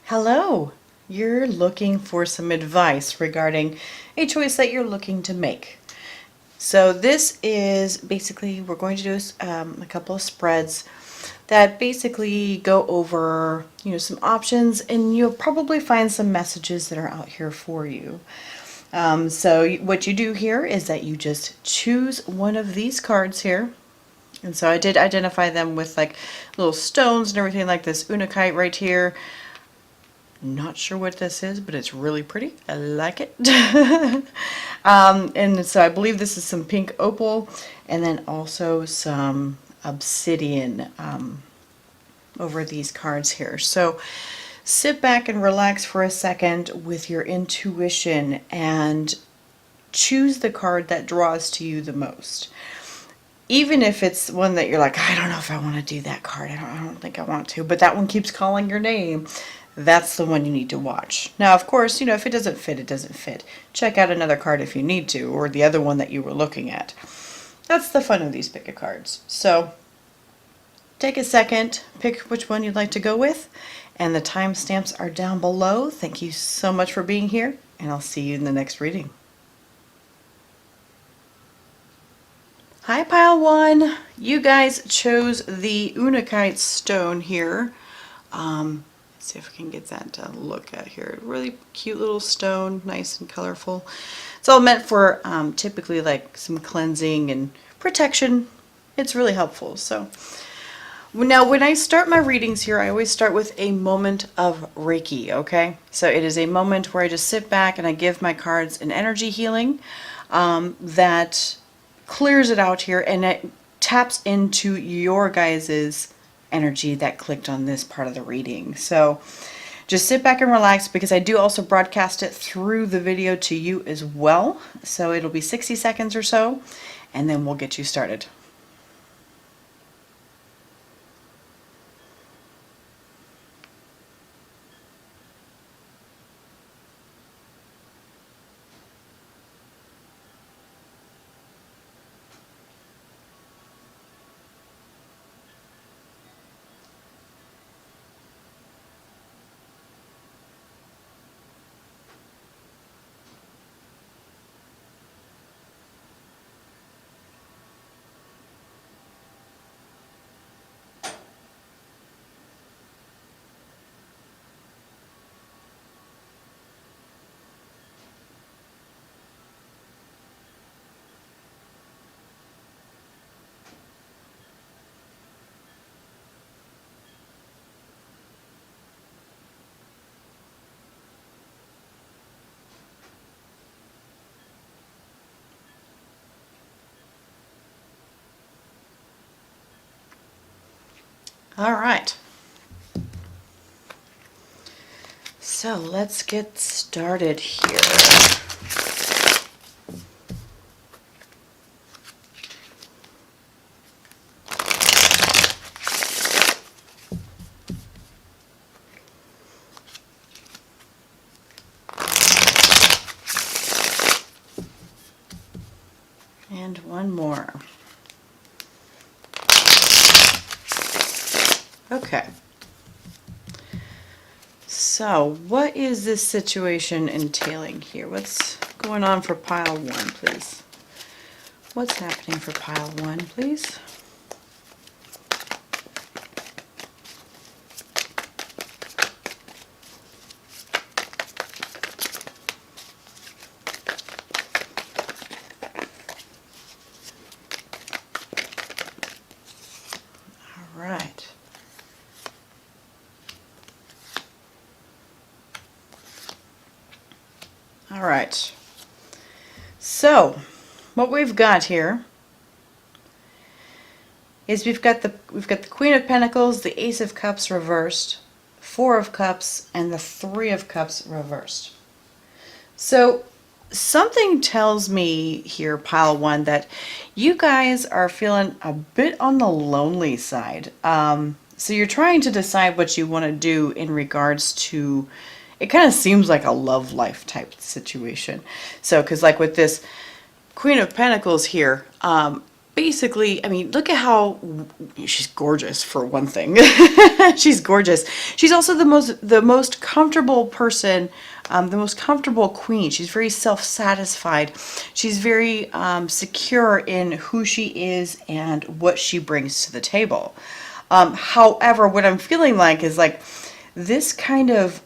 Hello! You're looking for some advice regarding a choice that you're looking to make. So this is basically, we're going to do a couple of spreads that basically go over, some options, and you'll probably find some messages that are out here for you. So what you do here is that you just choose one of these cards here. And so I did identify them with like little stones and everything like this unakite right here. Not sure what this is, but it's really pretty. I like it. And so I believe this is some pink opal and then also some obsidian over these cards here. So sit back and relax for a second with your intuition and choose the card that draws to you the most. Even if it's one that you're like, I don't know if I want to do that card. I don't think I want to, but that one keeps calling your name. That's the one you need to watch. Now, of course, if it doesn't fit, it doesn't fit. Check out another card if you need to, or the other one that you were looking at. That's the fun of these pick-a-cards. So take a second, pick which one you'd like to go with, and the timestamps are down below. Thank you so much for being here, and I'll see you in the next reading. Hi, Pile 1. You guys chose the Unakite stone here. Let's see if I can get that to look at here. Really cute little stone, nice and colorful. It's all meant for typically like some cleansing and protection. It's really helpful. So now when I start my readings here, I always start with a moment of Reiki, okay? So it is a moment where I just sit back and I give my cards an energy healing that clears it out here, and it taps into your guys's energy that clicked on this part of the reading. So just sit back and relax, because I do also broadcast it through the video to you as well. So it'll be 60 seconds or so, and then we'll get you started. All right. So let's get started here. And one more. Okay. So what is this situation entailing here? What's going on for pile 1, please? What's happening for pile 1, please? All right. All right. So what we've got here is we've got the Queen of Pentacles, the Ace of Cups reversed, Four of Cups, and the Three of Cups reversed. So something tells me here, pile 1, that you guys are feeling a bit on the lonely side. So you're trying to decide what you want to do in regards to, it kind of seems like a love life type situation. So, because like with this Queen of Pentacles here, basically, I mean, look at how she's gorgeous for one thing. She's gorgeous. She's also the most comfortable person, the most comfortable queen. She's very self-satisfied. She's very secure in who she is and what she brings to the table. However, what I'm feeling like is like this kind of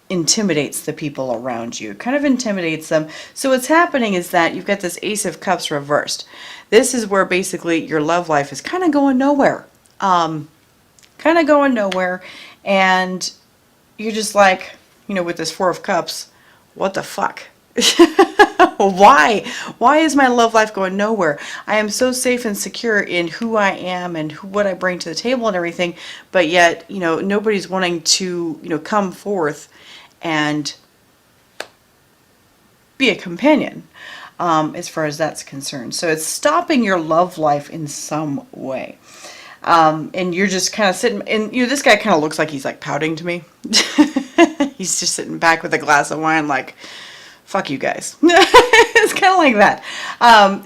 intimidates the people around you. It kind of intimidates them. So what's happening is that you've got this Ace of Cups reversed. This is where basically your love life is kind of going nowhere. Kind of going nowhere. And you're just like, with this Four of Cups, what the fuck? Why? Why is my love life going nowhere? I am so safe and secure in who I am and what I bring to the table and everything, but yet, nobody's wanting to, come forth and be a companion, as far as that's concerned. So it's stopping your love life in some way. And you're just kind of sitting, and this guy kind of looks like he's like pouting to me. He's just sitting back with a glass of wine like, fuck you guys. It's kind of like that. And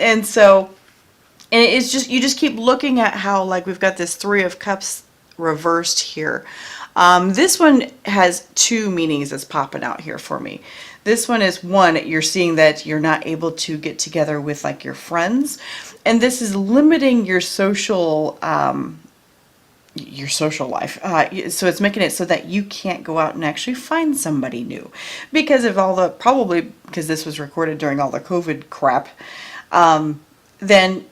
it's just, you just keep looking at how, like, we've got this Three of Cups reversed here. This one has two meanings that's popping out here for me. This one is, one, you're seeing that you're not able to get together with like your friends, and this is limiting your social life. So it's making it so that you can't go out and actually find somebody new because of probably because this was recorded during all the COVID crap. Then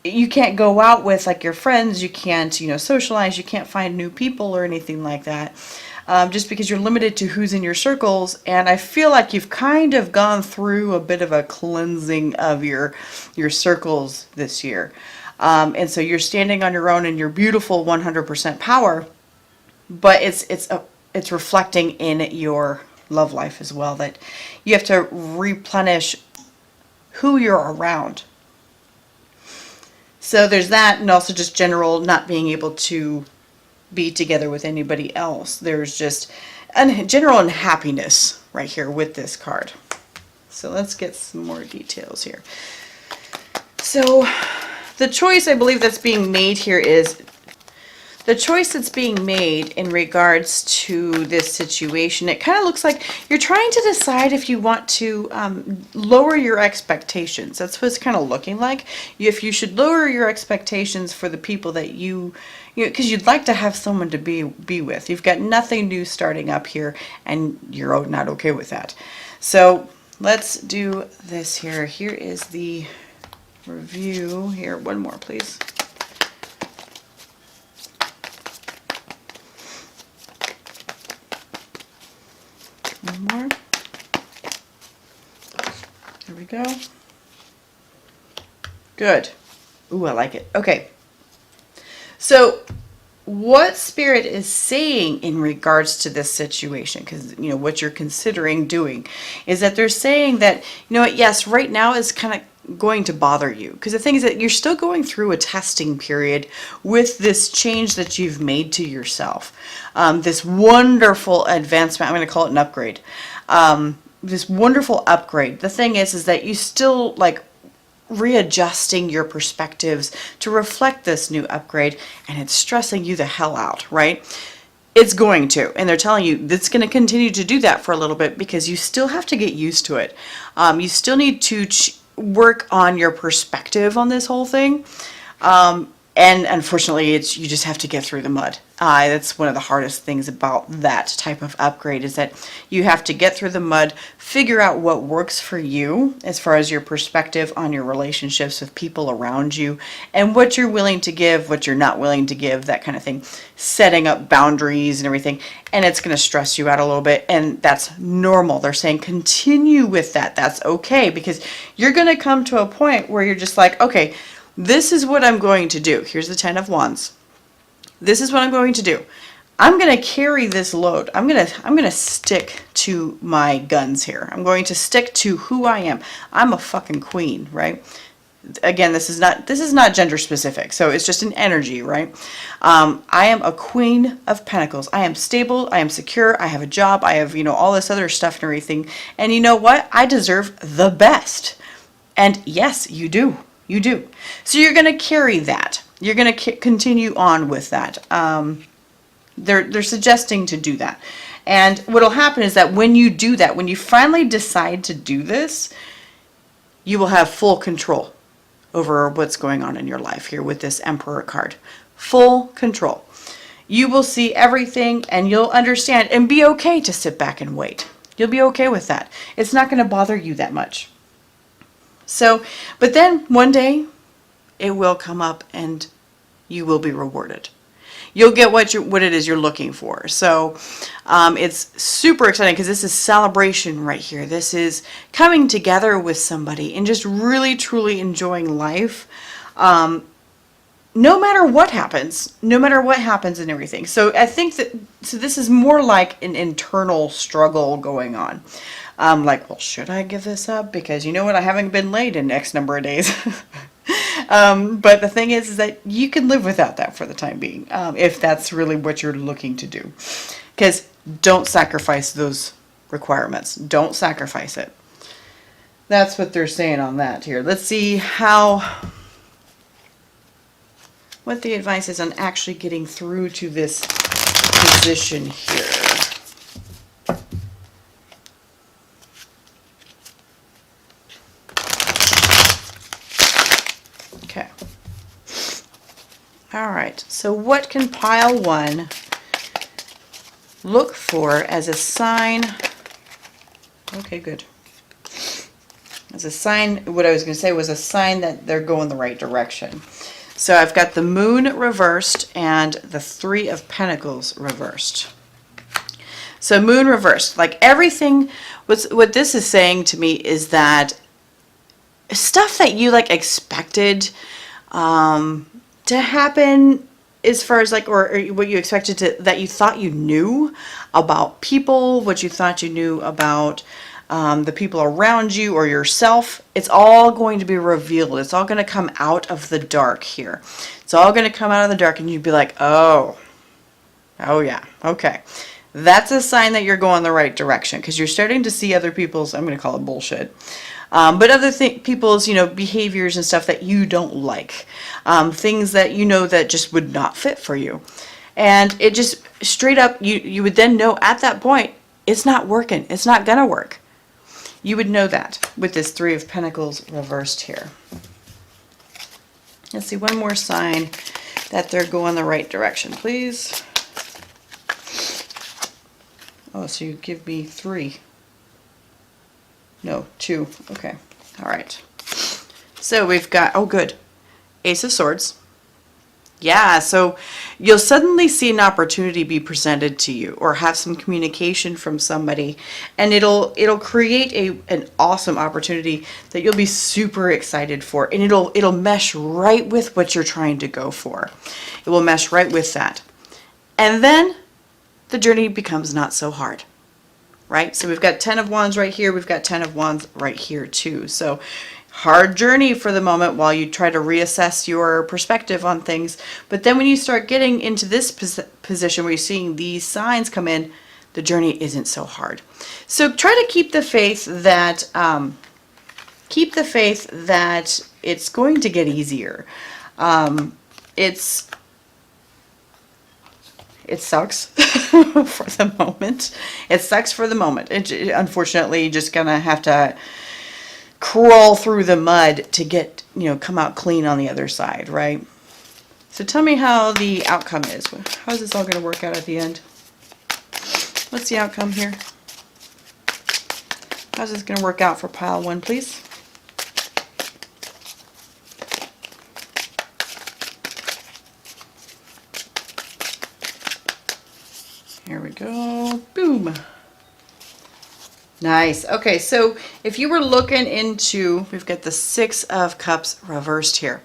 you can't go out with like your friends. You can't, socialize. You can't find new people or anything like that. Just because you're limited to who's in your circles. And I feel like you've kind of gone through a bit of a cleansing of your circles this year. And so you're standing on your own in your beautiful 100% power, but it's reflecting in your love life as well, that you have to replenish who you're around. So there's that, and also just general not being able to be together with anybody else. There's just general unhappiness right here with this card. So let's get some more details here. So the choice I believe that's being made here is the choice that's being made in regards to this situation. It kind of looks like you're trying to decide if you want to lower your expectations. That's what it's kind of looking like. If you should lower your expectations for the people that because you'd like to have someone to be with. You've got nothing new starting up here, and you're not okay with that. So let's do this here. Here is the review here. One more, please. One more. There we go. Good. Ooh, I like it. Okay. So what Spirit is saying in regards to this situation, because, what you're considering doing, is that they're saying that, yes, right now is kind of going to bother you. Because the thing is that you're still going through a testing period with this change that you've made to yourself. This wonderful advancement, I'm going to call it an upgrade. This wonderful upgrade. The thing is that you still like readjusting your perspectives to reflect this new upgrade, and it's stressing you the hell out, right? It's going to, and they're telling you it's going to continue to do that for a little bit because you still have to get used to it. You still need to work on your perspective on this whole thing. And unfortunately, you just have to get through the mud. That's one of the hardest things about that type of upgrade, is that you have to get through the mud, figure out what works for you as far as your perspective on your relationships with people around you, and what you're willing to give, what you're not willing to give, that kind of thing. Setting up boundaries and everything. And it's going to stress you out a little bit, and that's normal. They're saying continue with that. That's okay, because you're going to come to a point where you're just like, okay, this is what I'm going to do. Here's the 10 of Wands. This is what I'm going to do. I'm going to carry this load. I'm going to stick to my guns here. I'm going to stick to who I am. I'm a fucking queen, right? Again, this is not gender specific, so it's just an energy, right? I am a queen of pentacles. I am stable. I am secure. I have a job. I have, all this other stuff and everything. And you know what? I deserve the best. And yes, you do. You do. So you're going to carry that. You're going to continue on with that. They're suggesting to do that. And what will happen is that when you do that, when you finally decide to do this, you will have full control over what's going on in your life here with this Emperor card. Full control. You will see everything and you'll understand and be okay to sit back and wait. You'll be okay with that. It's not going to bother you that much. So, but then one day it will come up and you will be rewarded. You'll get what it is you're looking for. So it's super exciting because this is celebration right here. This is coming together with somebody and just really, truly enjoying life. No matter what happens and everything. So I think that, so this is more like an internal struggle going on. Like, well, should I give this up? Because you know what? I haven't been laid in X number of days. But the thing is that you can live without that for the time being, if that's really what you're looking to do. Because don't sacrifice those requirements. Don't sacrifice it. That's what they're saying on that here. Let's see what the advice is on actually getting through to this position here. Okay. All right. So what can pile 1 look for as a sign? Okay, good. As a sign, what I was going to say was a sign that they're going the right direction. So I've got the Moon reversed and the 3 of Pentacles reversed. So Moon reversed, like everything, what this is saying to me is that stuff that you like expected to happen, as far as like, or what you expected to, that you thought you knew about people, what you thought you knew about the people around you or yourself, it's all going to be revealed. It's all going to come out of the dark here. It's all going to come out of the dark and you'd be like, oh yeah, okay. That's a sign that you're going the right direction because you're starting to see other people's, I'm going to call it bullshit, but other people's, behaviors and stuff that you don't like, things that you know that just would not fit for you. And it just straight up, you would then know at that point, it's not working. It's not going to work. You would know that with this 3 of Pentacles reversed here. Let's see, one more sign that they're going the right direction, please. Oh, so you give me 3. No, 2. Okay. All right. So we've got, oh good, Ace of Swords. Yeah, so you'll suddenly see an opportunity be presented to you or have some communication from somebody, and it'll create an awesome opportunity that you'll be super excited for, and it'll mesh right with what you're trying to go for. It will mesh right with that. And then the journey becomes not so hard. Right? So we've got 10 of Wands right here, we've got 10 of Wands right here too. So hard journey for the moment while you try to reassess your perspective on things. But then when you start getting into this position where you're seeing these signs come in, the journey isn't so hard. So try to keep the faith that it's going to get easier. It sucks for the moment. It sucks for the moment. Unfortunately, you're just gonna have to crawl through the mud to get, come out clean on the other side, right? So tell me how the outcome is. How's this all gonna work out at the end? What's the outcome here? How's this gonna work out for pile 1, please? Here we go. Boom. Nice. Okay, so if you were looking into, we've got the 6 of Cups reversed here.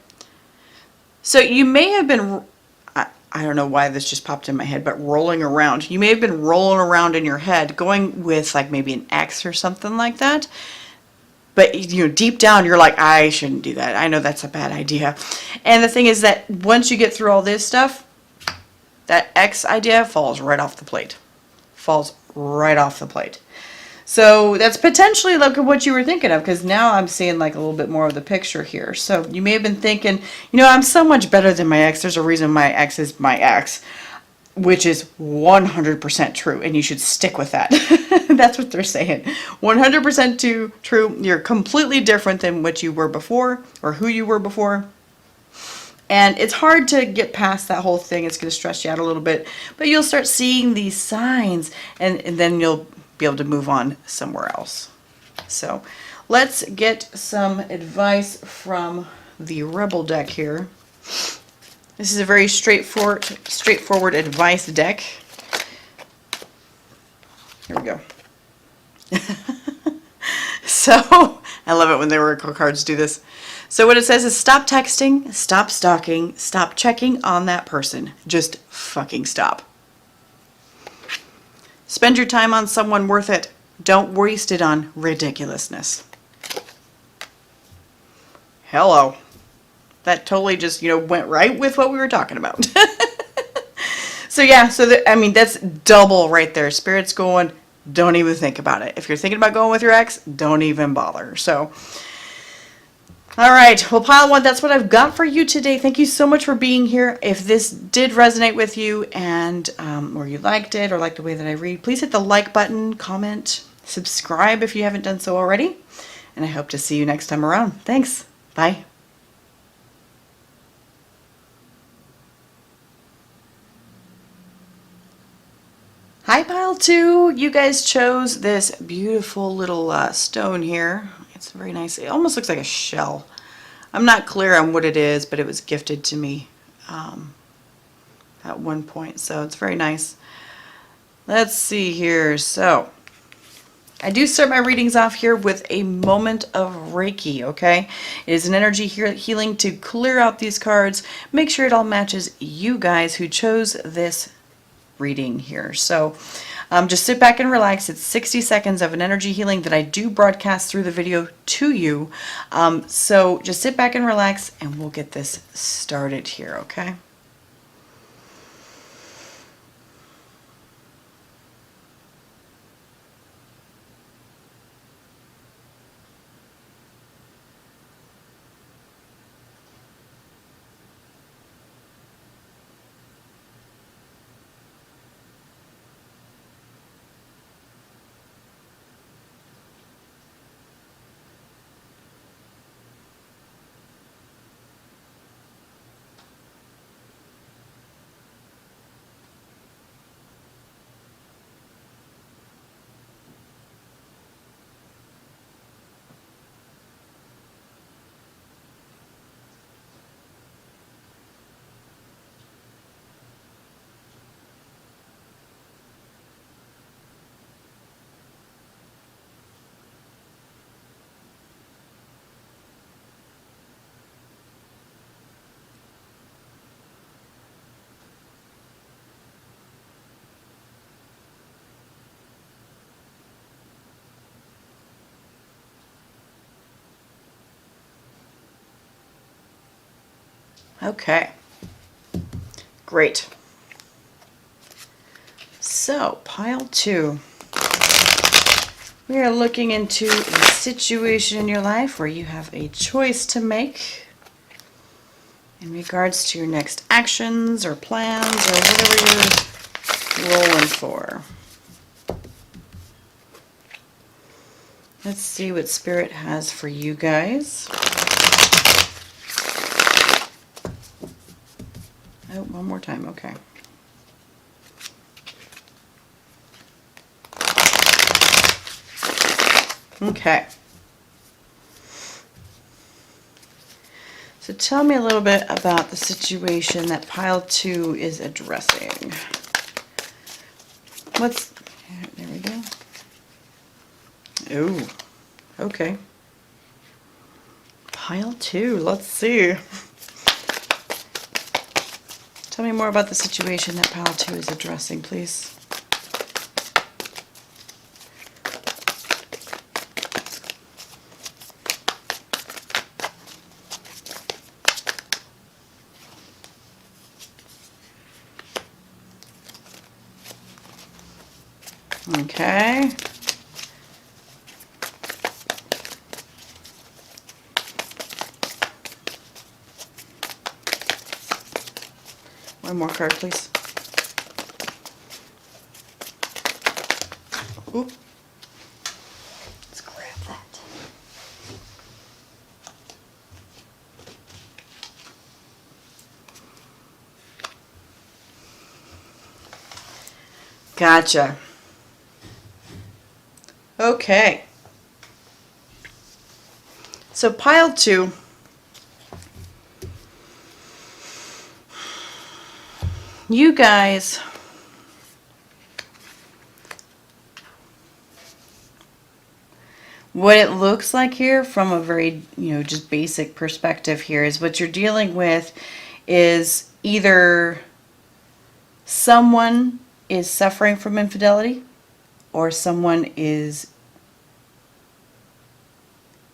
So you may have been, I don't know why this just popped in my head, but rolling around. You may have been rolling around in your head, going with like maybe an ex or something like that. But deep down, you're like, I shouldn't do that. I know that's a bad idea. And the thing is that once you get through all this stuff, that X idea falls right off the plate. Falls right off the plate. So that's potentially like what you were thinking of, because now I'm seeing like a little bit more of the picture here. So you may have been thinking, you know, I'm so much better than my ex. There's a reason my ex is my ex, which is 100% true, and you should stick with that. That's what they're saying. 100% true. You're completely different than what you were before or who you were before. And it's hard to get past that whole thing. It's going to stress you out a little bit. But you'll start seeing these signs, and then you'll be able to move on somewhere else. So let's get some advice from the Rebel deck here. This is a very straightforward advice deck. Here we go. So, I love it when the oracle cards do this. So what it says is stop texting, stop stalking, stop checking on that person. Just fucking stop. Spend your time on someone worth it. Don't waste it on ridiculousness. Hello. That totally just, went right with what we were talking about. So yeah, I mean, that's double right there. Spirit's going, don't even think about it. If you're thinking about going with your ex, don't even bother. So, all right. Well, pile one, that's what I've got for you today. Thank you so much for being here. If this did resonate with you and or you liked it or liked the way that I read, please hit the like button, comment, subscribe if you haven't done so already. And I hope to see you next time around. Thanks. Bye. Hi, pile two. You guys chose this beautiful little stone here. It's very nice. It almost looks like a shell. I'm not clear on what it is, but it was gifted to me at one point, so it's very nice. Let's see here. So I do start my readings off here with a moment of Reiki, okay? It is an energy healing to clear out these cards. Make sure it all matches you guys who chose this reading here. So just sit back and relax. It's 60 seconds of an energy healing that I do broadcast through the video to you. So just sit back and relax and we'll get this started here, okay? Okay, great. So, pile two. We are looking into a situation in your life where you have a choice to make in regards to your next actions or plans or whatever you're rolling for. Let's see what Spirit has for you guys. Oh, one more time, okay. Okay. So tell me a little bit about the situation that pile two is addressing. There we go. Oh, okay. Pile two, let's see. Tell me more about the situation that pile two is addressing, please. Okay. One more card, please. Oop. Let's grab that. Gotcha. Okay. So pile 2. You guys what it looks like here from a very, just basic perspective here is what you're dealing with is either someone is suffering from infidelity or someone is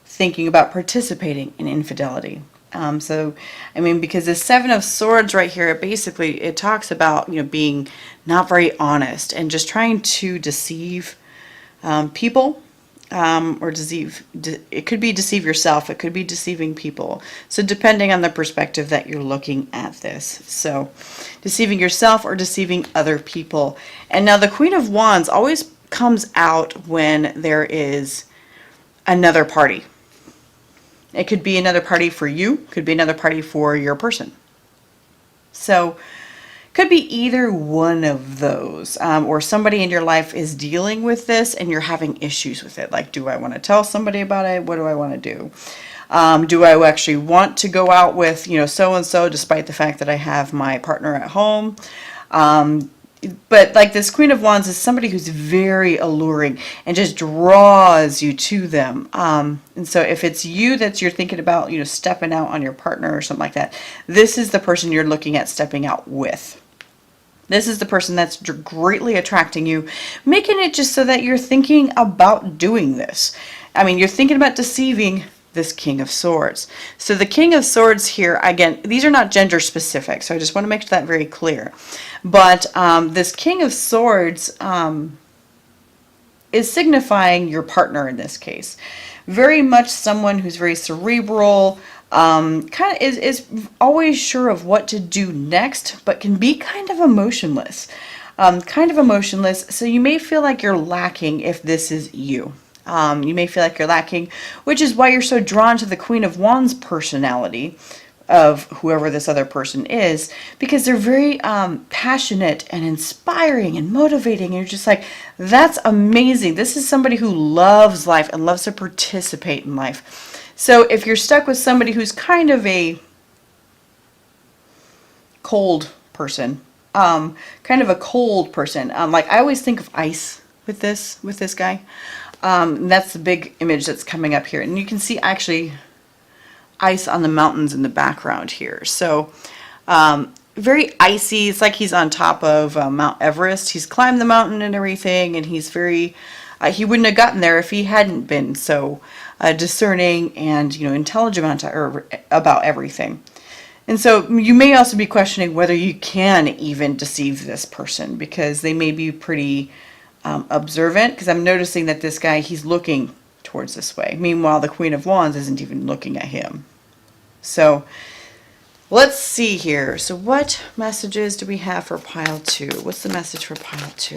thinking about participating in infidelity. So, I mean, because the 7 of Swords right here, it talks about, being not very honest and just trying to deceive people, or it could be deceive yourself, it could be deceiving people. So depending on the perspective that you're looking at this. So deceiving yourself or deceiving other people. And now the Queen of Wands always comes out when there is another party. It could be another party for you, could be another party for your person. So could be either one of those, or somebody in your life is dealing with this and you're having issues with it. Like, do I want to tell somebody about it? What do I want to do? Do I actually want to go out with, so-and-so despite the fact that I have my partner at home? But like this Queen of Wands is somebody who's very alluring and just draws you to them. And so if it's you that you're thinking about, stepping out on your partner or something like that, this is the person you're looking at stepping out with. This is the person that's greatly attracting you, making it just so that you're thinking about doing this. I mean, you're thinking about deceiving this King of Swords. So the King of Swords here, again, these are not gender specific, so I just want to make that very clear. But this King of Swords is signifying your partner in this case. Very much someone who's very cerebral, kind of is always sure of what to do next, but can be kind of emotionless. So you may feel like you're lacking if this is you. You may feel like you're lacking, which is why you're so drawn to the Queen of Wands personality of whoever this other person is, because they're very passionate and inspiring and motivating. And you're just like, that's amazing. This is somebody who loves life and loves to participate in life. So if you're stuck with somebody who's kind of a cold person, like I always think of ice with this guy. That's the big image that's coming up here. And you can see actually ice on the mountains in the background here. So very icy. It's like he's on top of Mount Everest. He's climbed the mountain and everything, and he's very, he wouldn't have gotten there if he hadn't been so discerning and, intelligent about everything. And so you may also be questioning whether you can even deceive this person, because they may be pretty observant, because I'm noticing that this guy, he's looking towards this way. Meanwhile, the Queen of Wands isn't even looking at him. So let's see here. So what messages do we have for pile 2? What's the message for pile 2?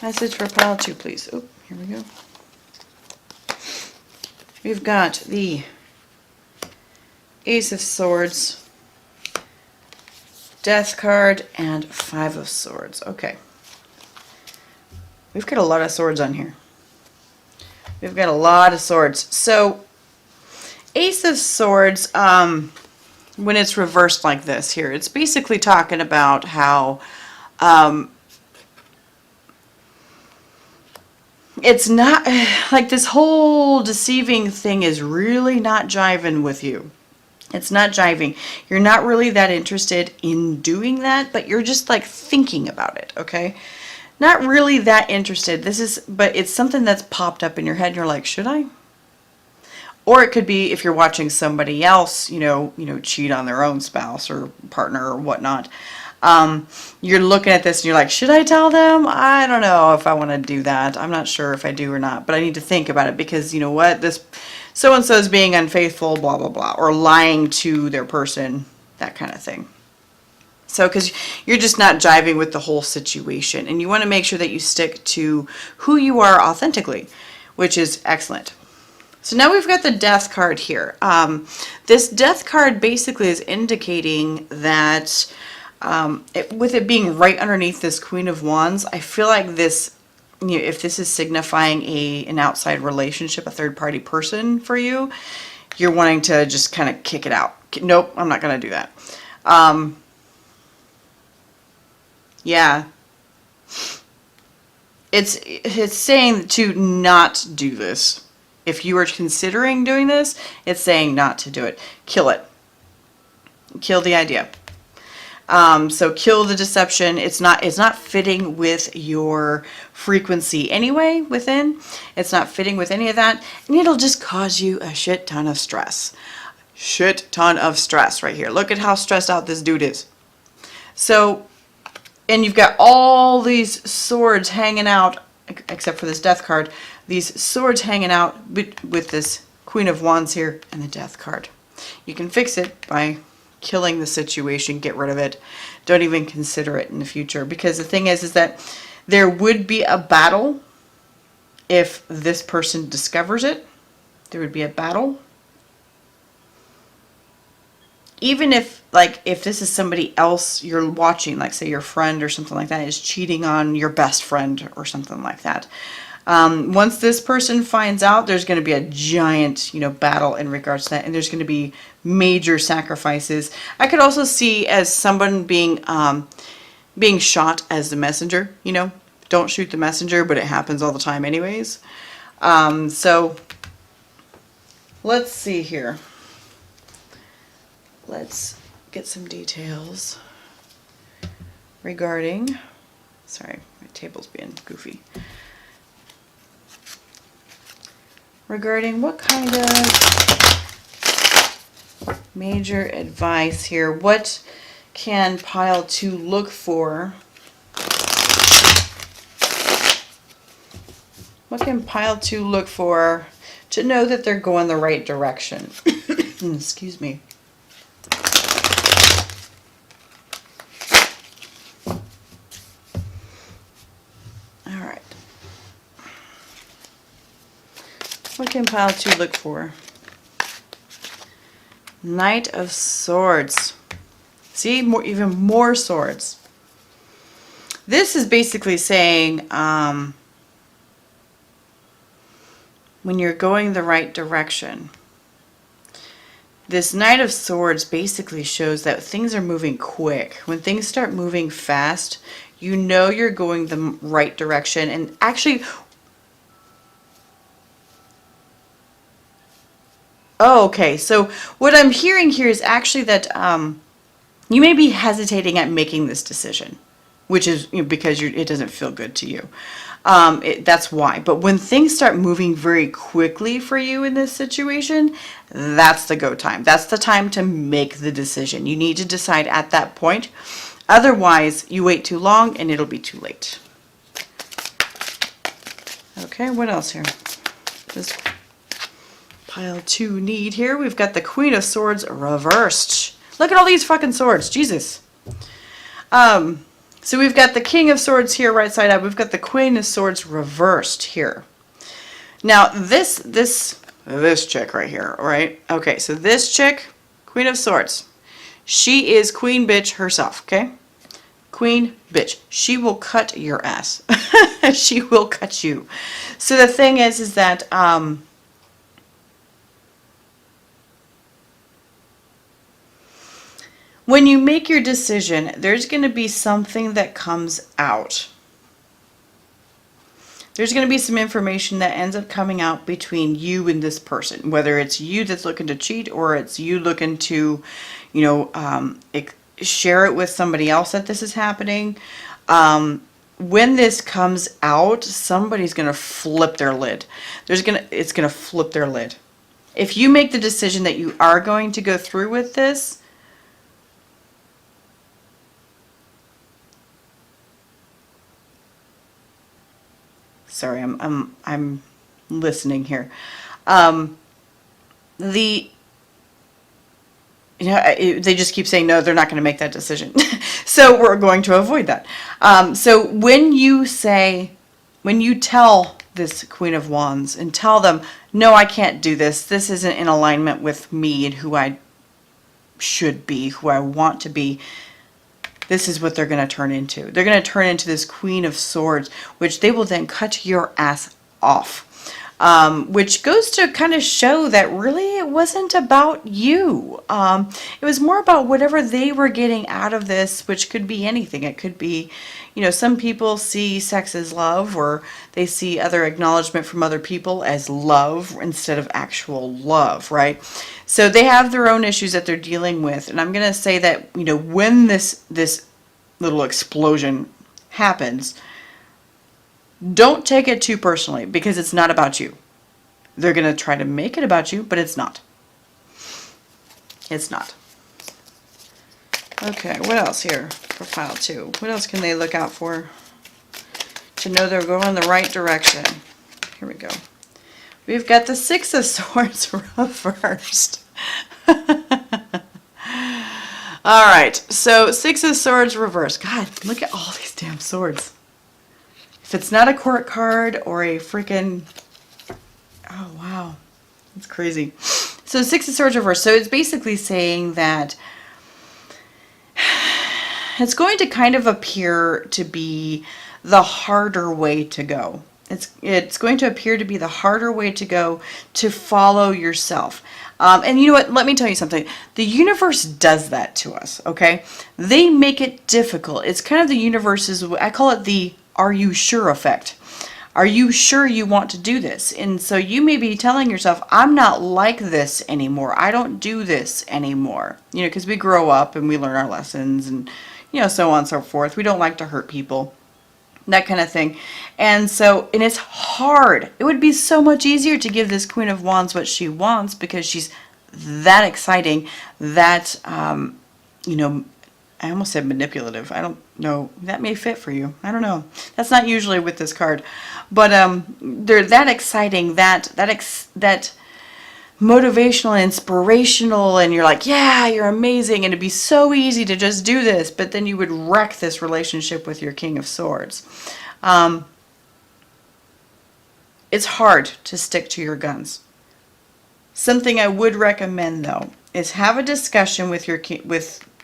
Message for pile 2, please. Oh, here we go. We've got the Ace of Swords, Death card, and 5 of Swords. Okay. We've got a lot of swords on here. We've got a lot of swords. So, Ace of Swords, when it's reversed like this here, it's basically talking about how it's not, like this whole deceiving thing is really not jiving with you. It's not jiving. You're not really that interested in doing that, but you're just like thinking about it, okay? Not really that interested. But it's something that's popped up in your head and you're like, should I? Or it could be if you're watching somebody else, cheat on their own spouse or partner or whatnot. You're looking at this and you're like, should I tell them? I don't know if I want to do that. I'm not sure if I do or not, but I need to think about it because you know what? This so-and-so is being unfaithful, blah, blah, blah, or lying to their person, that kind of thing. So, because you're just not jiving with the whole situation and you want to make sure that you stick to who you are authentically, which is excellent. So now we've got the death card here. This death card basically is indicating that with it being right underneath this Queen of Wands, I feel like this, you know, if this is signifying an outside relationship, a third party person for you, you're wanting to just kind of kick it out. Nope, I'm not going to do that. Yeah. It's saying to not do this. If you are considering doing this, it's saying not to do it. Kill it. Kill the idea. So kill the deception. It's not fitting with your frequency anyway within. It's not fitting with any of that. And it'll just cause you a shit ton of stress. Shit ton of stress right here. Look at how stressed out this dude is. So, and you've got all these swords hanging out, except for this death card. These swords hanging out with this Queen of Wands here and the death card. You can fix it by killing the situation, get rid of it. Don't even consider it in the future. Because the thing is that there would be a battle if this person discovers it. There would be a battle. Even if, like, if this is somebody else you're watching, like say your friend or something like that is cheating on your best friend or something like that. Once this person finds out, there's going to be a giant, you know, battle in regards to that, and there's going to be major sacrifices. I could also see as someone being shot as the messenger. You know, don't shoot the messenger, but it happens all the time, anyways. So let's see here. Let's get some details regarding. Sorry, my table's being goofy. Regarding what kind of major advice here. What can pile 2 look for? What can pile 2 look for to know that they're going the right direction? Excuse me. All right. What can pile 2 look for? Knight of Swords. See, even more swords. This is basically saying when you're going the right direction. This Knight of Swords basically shows that things are moving quick. When things start moving fast, you know you're going the right direction. And actually, oh, okay. So what I'm hearing here is actually that you may be hesitating at making this decision, which is, you know, because it doesn't feel good to you. That's why. But when things start moving very quickly for you in this situation, that's the go time. That's the time to make the decision. You need to decide at that point. Otherwise, you wait too long and it'll be too late. Okay, what else here? This pile 2 need here. We've got the Queen of Swords reversed. Look at all these fucking swords. Jesus. So we've got the King of Swords here right side up. We've got the Queen of Swords reversed here. Now this chick right here, right? Okay, so this chick, Queen of Swords, she is Queen Bitch herself, okay? Queen Bitch. She will cut your ass. She will cut you. So the thing is that when you make your decision, there's going to be something that comes out. There's going to be some information that ends up coming out between you and this person, whether it's you that's looking to cheat or it's you looking to, you know, share it with somebody else that this is happening. When this comes out, somebody's going to flip their lid. It's going to flip their lid. If you make the decision that you are going to go through with this, Sorry, I'm listening here. The they just keep saying no, they're not going to make that decision. So we're going to avoid that. So when you tell this Queen of Wands and tell them, no, I can't do this. This isn't in alignment with me and who I should be, who I want to be. This is what they're going to turn into. They're going to turn into this Queen of Swords, which they will then cut your ass off. Which goes to kind of show that really it wasn't about you. It was more about whatever they were getting out of this, which could be anything. It could be, some people see sex as love, or they see other acknowledgement from other people as love instead of actual love, right? So they have their own issues that they're dealing with. And I'm going to say that, when this little explosion happens, don't take it too personally, because it's not about you. They're going to try to make it about you, but it's not. It's not. Okay, what else here for pile 2? What else can they look out for to know they're going the right direction? Here we go. We've got the Six of Swords reversed. All right, so Six of Swords reversed. God, look at all these damn swords. If it's not a court card or a freaking... Oh, wow. That's crazy. So Six of Swords reversed. So it's basically saying that it's going to kind of appear to be the harder way to go. It's going to appear to be the harder way to go to follow yourself. And you know what? Let me tell you something. The universe does that to us, okay? They make it difficult. It's kind of the universe's, I call it the "are you sure" effect. Are you sure you want to do this? And so you may be telling yourself, I'm not like this anymore. I don't do this anymore. Because we grow up and we learn our lessons and, so on and so forth. We don't like to hurt people. That kind of thing. And it's hard. It would be so much easier to give this Queen of Wands what she wants, because she's that exciting, that, I almost said manipulative. I don't know. That may fit for you. I don't know. That's not usually with this card. But they're that exciting, that motivational and inspirational, and you're like, yeah, you're amazing, and it'd be so easy to just do this, but then you would wreck this relationship with your King of Swords. It's hard to stick to your guns. Something I would recommend, though, is have a discussion with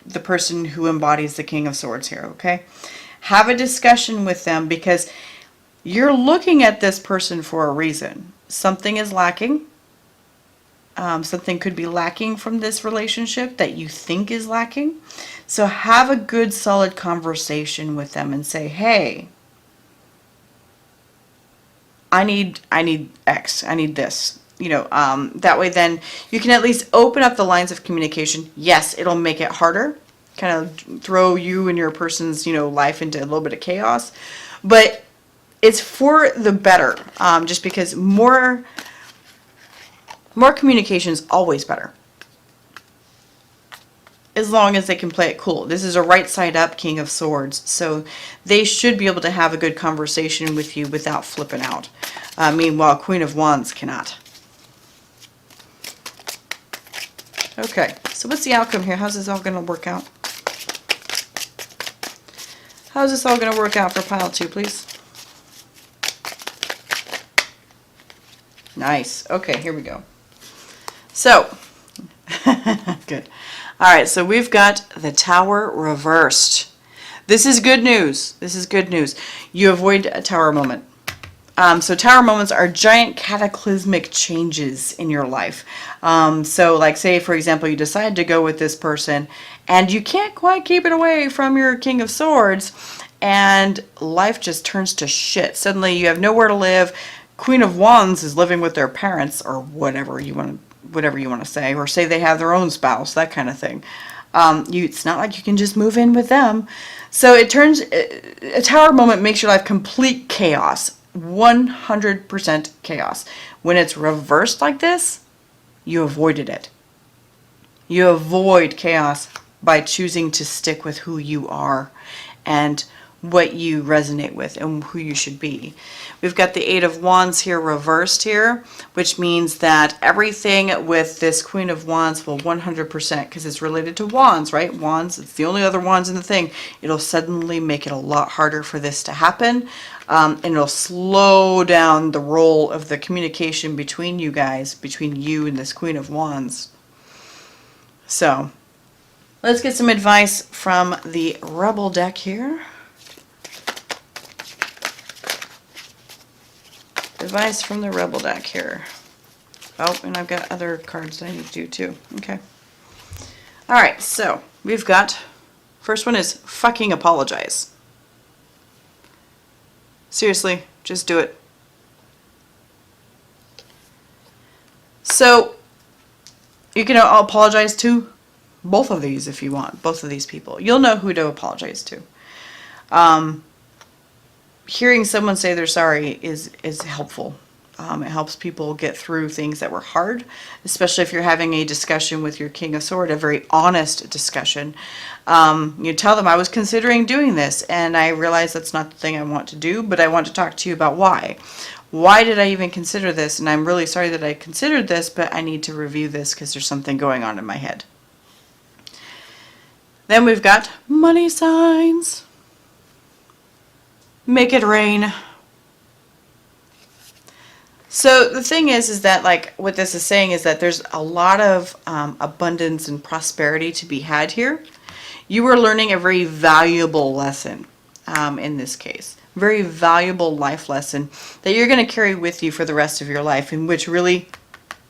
the person who embodies the King of Swords here, okay? Have a discussion with them, because you're looking at this person for a reason. Something is lacking. Something could be lacking from this relationship that you think is lacking. So have a good, solid conversation with them and say, hey, I need X. I need this. That way then you can at least open up the lines of communication. Yes, it'll make it harder, kind of throw you and your person's, life into a little bit of chaos, but it's for the better, just because more communication is always better, as long as they can play it cool. This is a right side up King of Swords, so they should be able to have a good conversation with you without flipping out. Meanwhile, Queen of Wands cannot. Okay, so what's the outcome here? How's this all going to work out? How's this all going to work out for pile 2, please? Nice. Okay, here we go. So, good. All right, so we've got the Tower reversed. This is good news. This is good news. You avoid a Tower moment. So Tower moments are giant cataclysmic changes in your life. So like, say, for example, you decide to go with this person and you can't quite keep it away from your King of Swords, and life just turns to shit. Suddenly you have nowhere to live. Queen of Wands is living with their parents, or whatever you want to say, or say they have their own spouse, that kind of thing. It's not like you can just move in with them. So it turns, a Tower moment makes your life complete chaos, 100% chaos. When it's reversed like this, you avoided it. You avoid chaos by choosing to stick with who you are and what you resonate with and who you should be. We've got the Eight of Wands here reversed here, which means that everything with this Queen of Wands will 100%, because it's related to wands, right? Wands, it's the only other wands in the thing. It'll suddenly make it a lot harder for this to happen. And it'll slow down the role of the communication between you guys, between you and this Queen of Wands. So, let's get some advice from the Rebel deck here. Advice from the Rebel deck here. Oh, and I've got other cards that I need to do too. Okay. Alright, so we've got, first one is fucking apologize. Seriously, just do it. So, you can apologize to both of these if you want, both of these people. You'll know who to apologize to. Hearing someone say they're sorry is helpful. It helps people get through things that were hard, especially if you're having a discussion with your King of Swords, a very honest discussion. You tell them, I was considering doing this, and I realize that's not the thing I want to do, but I want to talk to you about why. Why did I even consider this? And I'm really sorry that I considered this, but I need to review this because there's something going on in my head. Then we've got money signs. Make it rain. So the thing is that, like, what this is saying is that there's a lot of abundance and prosperity to be had here. You are learning a very valuable lesson in this case. Very valuable life lesson that you're going to carry with you for the rest of your life, in which really,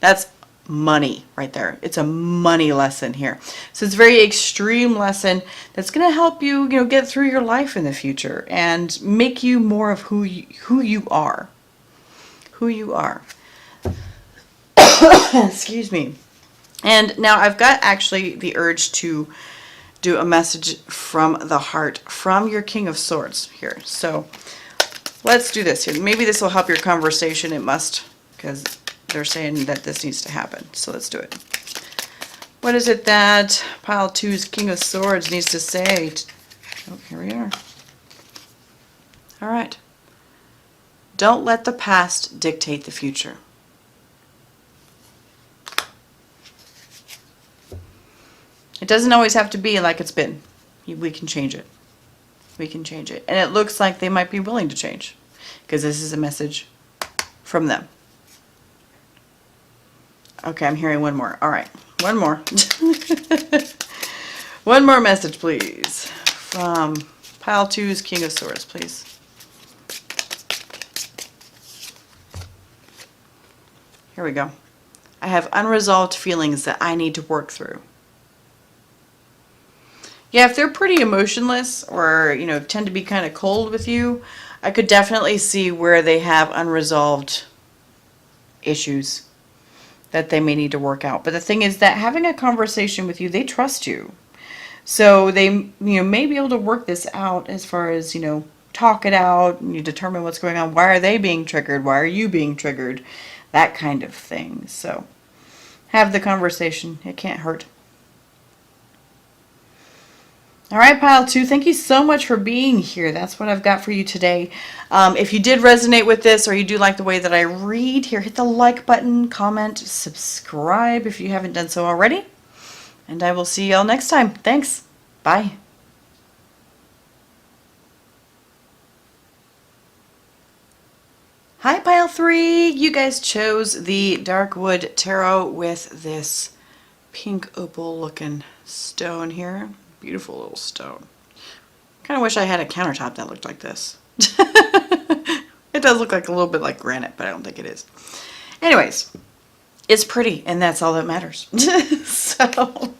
that's money right there. It's a money lesson here. So it's a very extreme lesson that's going to help you, get through your life in the future and make you more of who you are. Who you are. Excuse me. And now I've got actually the urge to do a message from the heart from your King of Swords here. So let's do this here. Maybe this will help your conversation. It must, because they're saying that this needs to happen. So let's do it. What is it that pile 2's King of Swords needs to say? Oh, here we are. All right. Don't let the past dictate the future. It doesn't always have to be like it's been. We can change it. We can change it. And it looks like they might be willing to change, because this is a message from them. Okay, I'm hearing one more. All right, one more. One more message, please. From pile 2's King of Swords, please. Here we go. I have unresolved feelings that I need to work through. Yeah, if they're pretty emotionless or, tend to be kind of cold with you, I could definitely see where they have unresolved issues that they may need to work out. But the thing is that having a conversation with you, they trust you. So they, may be able to work this out as far as, talk it out and you determine what's going on. Why are they being triggered? Why are you being triggered? That kind of thing. So have the conversation. It can't hurt. All right, pile 2, thank you so much for being here. That's what I've got for you today. If you did resonate with this, or you do like the way that I read, here, hit the like button, comment, subscribe if you haven't done so already. And I will see y'all next time. Thanks. Bye. Hi, pile 3. You guys chose the Darkwood Tarot with this pink opal looking stone here. Beautiful little stone. Kind of wish I had a countertop that looked like this. It does look like a little bit like granite, but I don't think it is. Anyways, it's pretty, and that's all that matters. So, all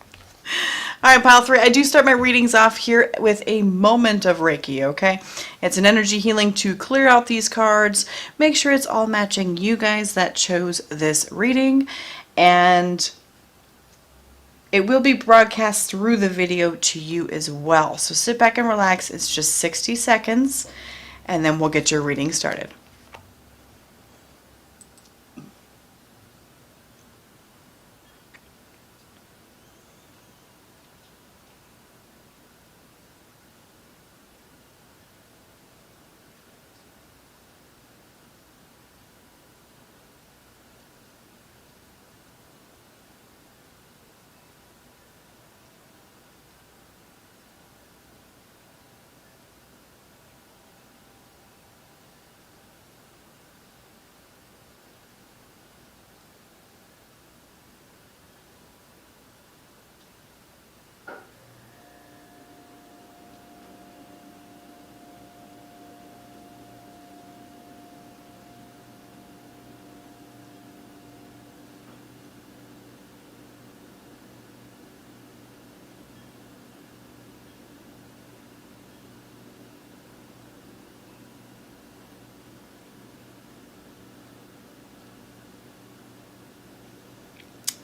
right, pile 3. I do start my readings off here with a moment of Reiki, okay? It's an energy healing to clear out these cards. Make sure it's all matching you guys that chose this reading. And it will be broadcast through the video to you as well. So sit back and relax. It's just 60 seconds, and then we'll get your reading started.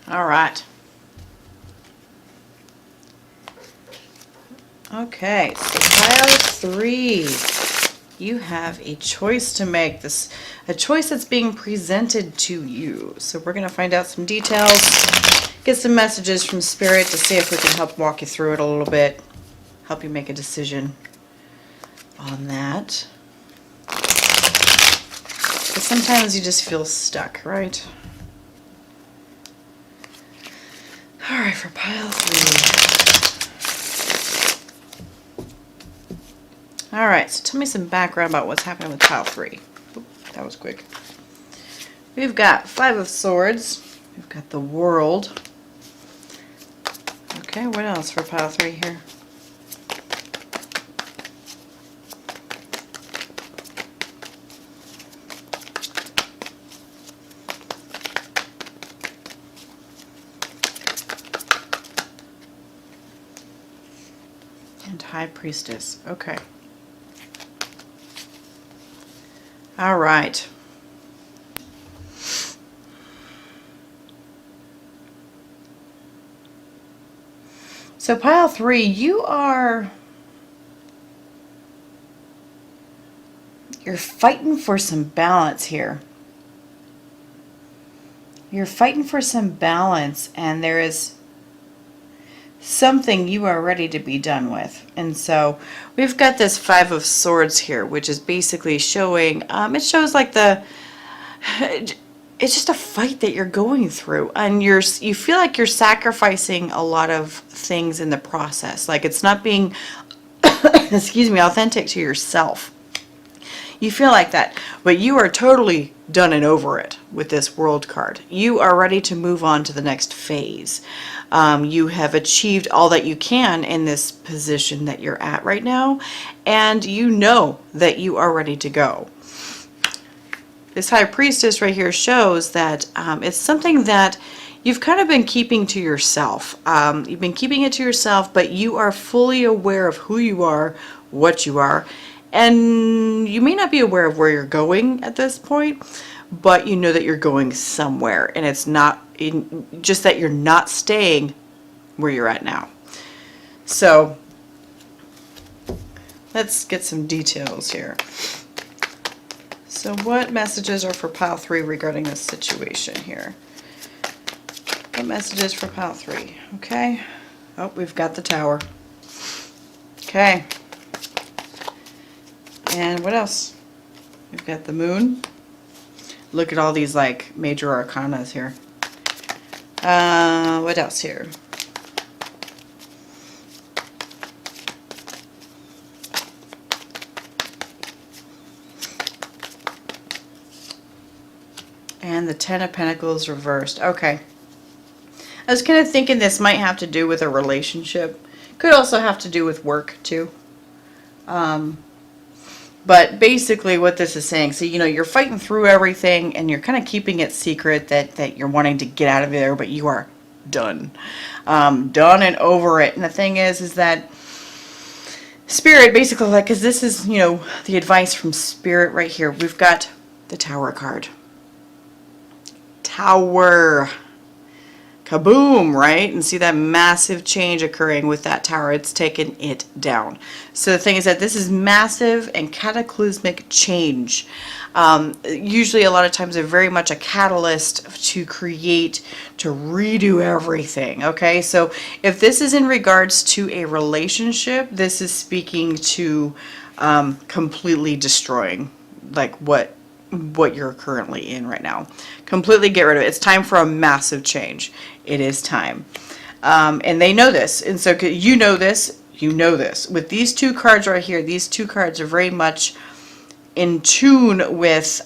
All right. Okay, so pile 3. You have a choice to make. A choice that's being presented to you. So we're going to find out some details, get some messages from Spirit to see if we can help walk you through it a little bit, help you make a decision on that. But sometimes you just feel stuck, right? All right, for pile 3. All right, so tell me some background about what's happening with pile 3. Oop, that was quick. We've got 5 of Swords. We've got the World. Okay, what else for pile 3 here? And High Priestess. Okay. All right. So pile 3, you're fighting for some balance here. You're fighting for some balance, and there is something you are ready to be done with. And so we've got this 5 of Swords here, which is basically showing, it shows like it's just a fight that you're going through, and you feel like you're sacrificing a lot of things in the process. Like it's not being, excuse me, authentic to yourself. You feel like that, but you are totally done and over it with this World card. You are ready to move on to the next phase. You have achieved all that you can in this position that you're at right now, and you know that you are ready to go. This High Priestess right here shows that it's something that you've kind of been keeping to yourself. You've been keeping it to yourself, but you are fully aware of who you are, what you are, and you may not be aware of where you're going at this point, but you know that you're going somewhere, and it's not just that you're not staying where you're at now. So let's get some details here. So what messages are for pile 3 regarding this situation here? What messages for pile 3? Okay. Oh, we've got the Tower. Okay. And what else? We've got the Moon. Look at all these like major arcanas here. What else here? And the 10 of Pentacles reversed. Okay. I was kind of thinking this might have to do with a relationship. Could also have to do with work too. But basically what this is saying, so you know, you're fighting through everything and you're kind of keeping it secret that you're wanting to get out of there, but you are done. Done and over it. And the thing is that Spirit basically, like, because this is, you know, the advice from Spirit right here. We've got the Tower card. Tower. Kaboom, right? And see that massive change occurring with that tower. It's taken it down. So the thing is that this is massive and cataclysmic change. Usually a lot of times they're very much a catalyst to create, to redo everything. Okay, so if this is in regards to a relationship, this is speaking to completely destroying like what you're currently in right now. Completely get rid of it. It's time for a massive change. It is time. And they know this. And so you know this. You know this. With these 2 cards right here, these 2 cards are very much in tune with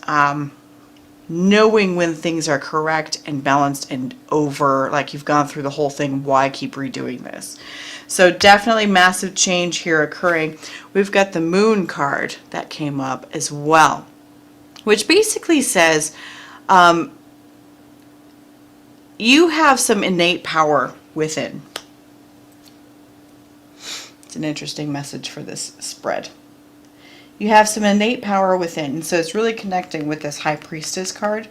knowing when things are correct and balanced and over. Like you've gone through the whole thing. Why keep redoing this? So definitely massive change here occurring. We've got the Moon card that came up as well, which basically says you have some innate power within. It's an interesting message for this spread. you have some innate power within. So it's really connecting with this High Priestess card.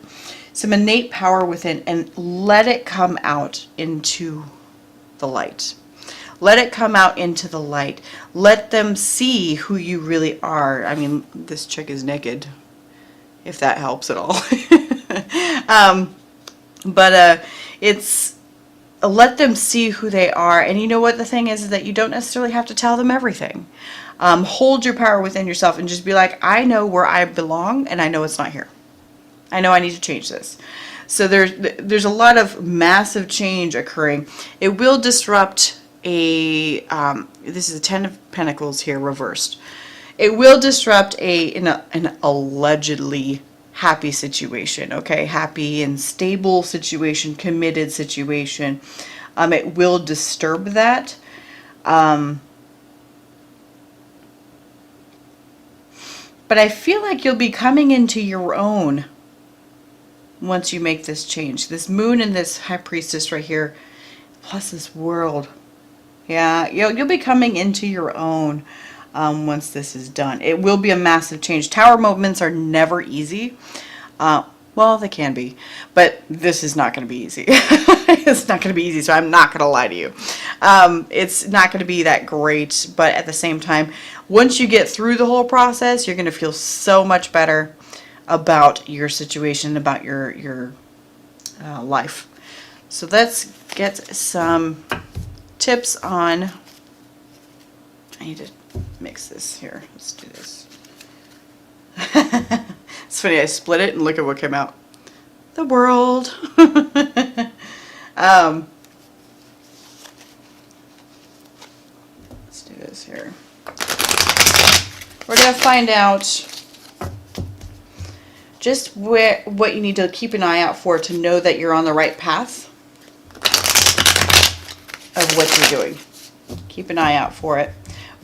Some innate power within, and let it come out into the light. Let it come out into the light. Let them see who you really are. I mean, this chick is naked, if that helps at all. But it's let them see who they are. And you know what the thing is that you don't necessarily have to tell them everything. Hold your power within yourself and just be like, I know where I belong, and I know it's not here. I know I need to change this. So there's a lot of massive change occurring. It will disrupt a, this is a 10 of Pentacles here reversed. It will disrupt an allegedly happy situation, okay? Happy and stable situation, committed situation. It will disturb that. But I feel like you'll be coming into your own once you make this change. This moon and this High Priestess right here, plus this world. Yeah, you'll be coming into your own once this is done. It will be a massive change. Tower moments are never easy. Well, they can be, but this is not going to be easy. It's not going to be easy, so I'm not going to lie to you. It's not going to be that great, but at the same time, once you get through the whole process, you're going to feel so much better about your situation, about your life. So let's get some tips on, I need to mix this here. Let's do this. It's funny, I split it and look at what came out. The world. Let's do this here. We're going to find out just what you need to keep an eye out for to know that you're on the right path of what you're doing. Keep an eye out for it,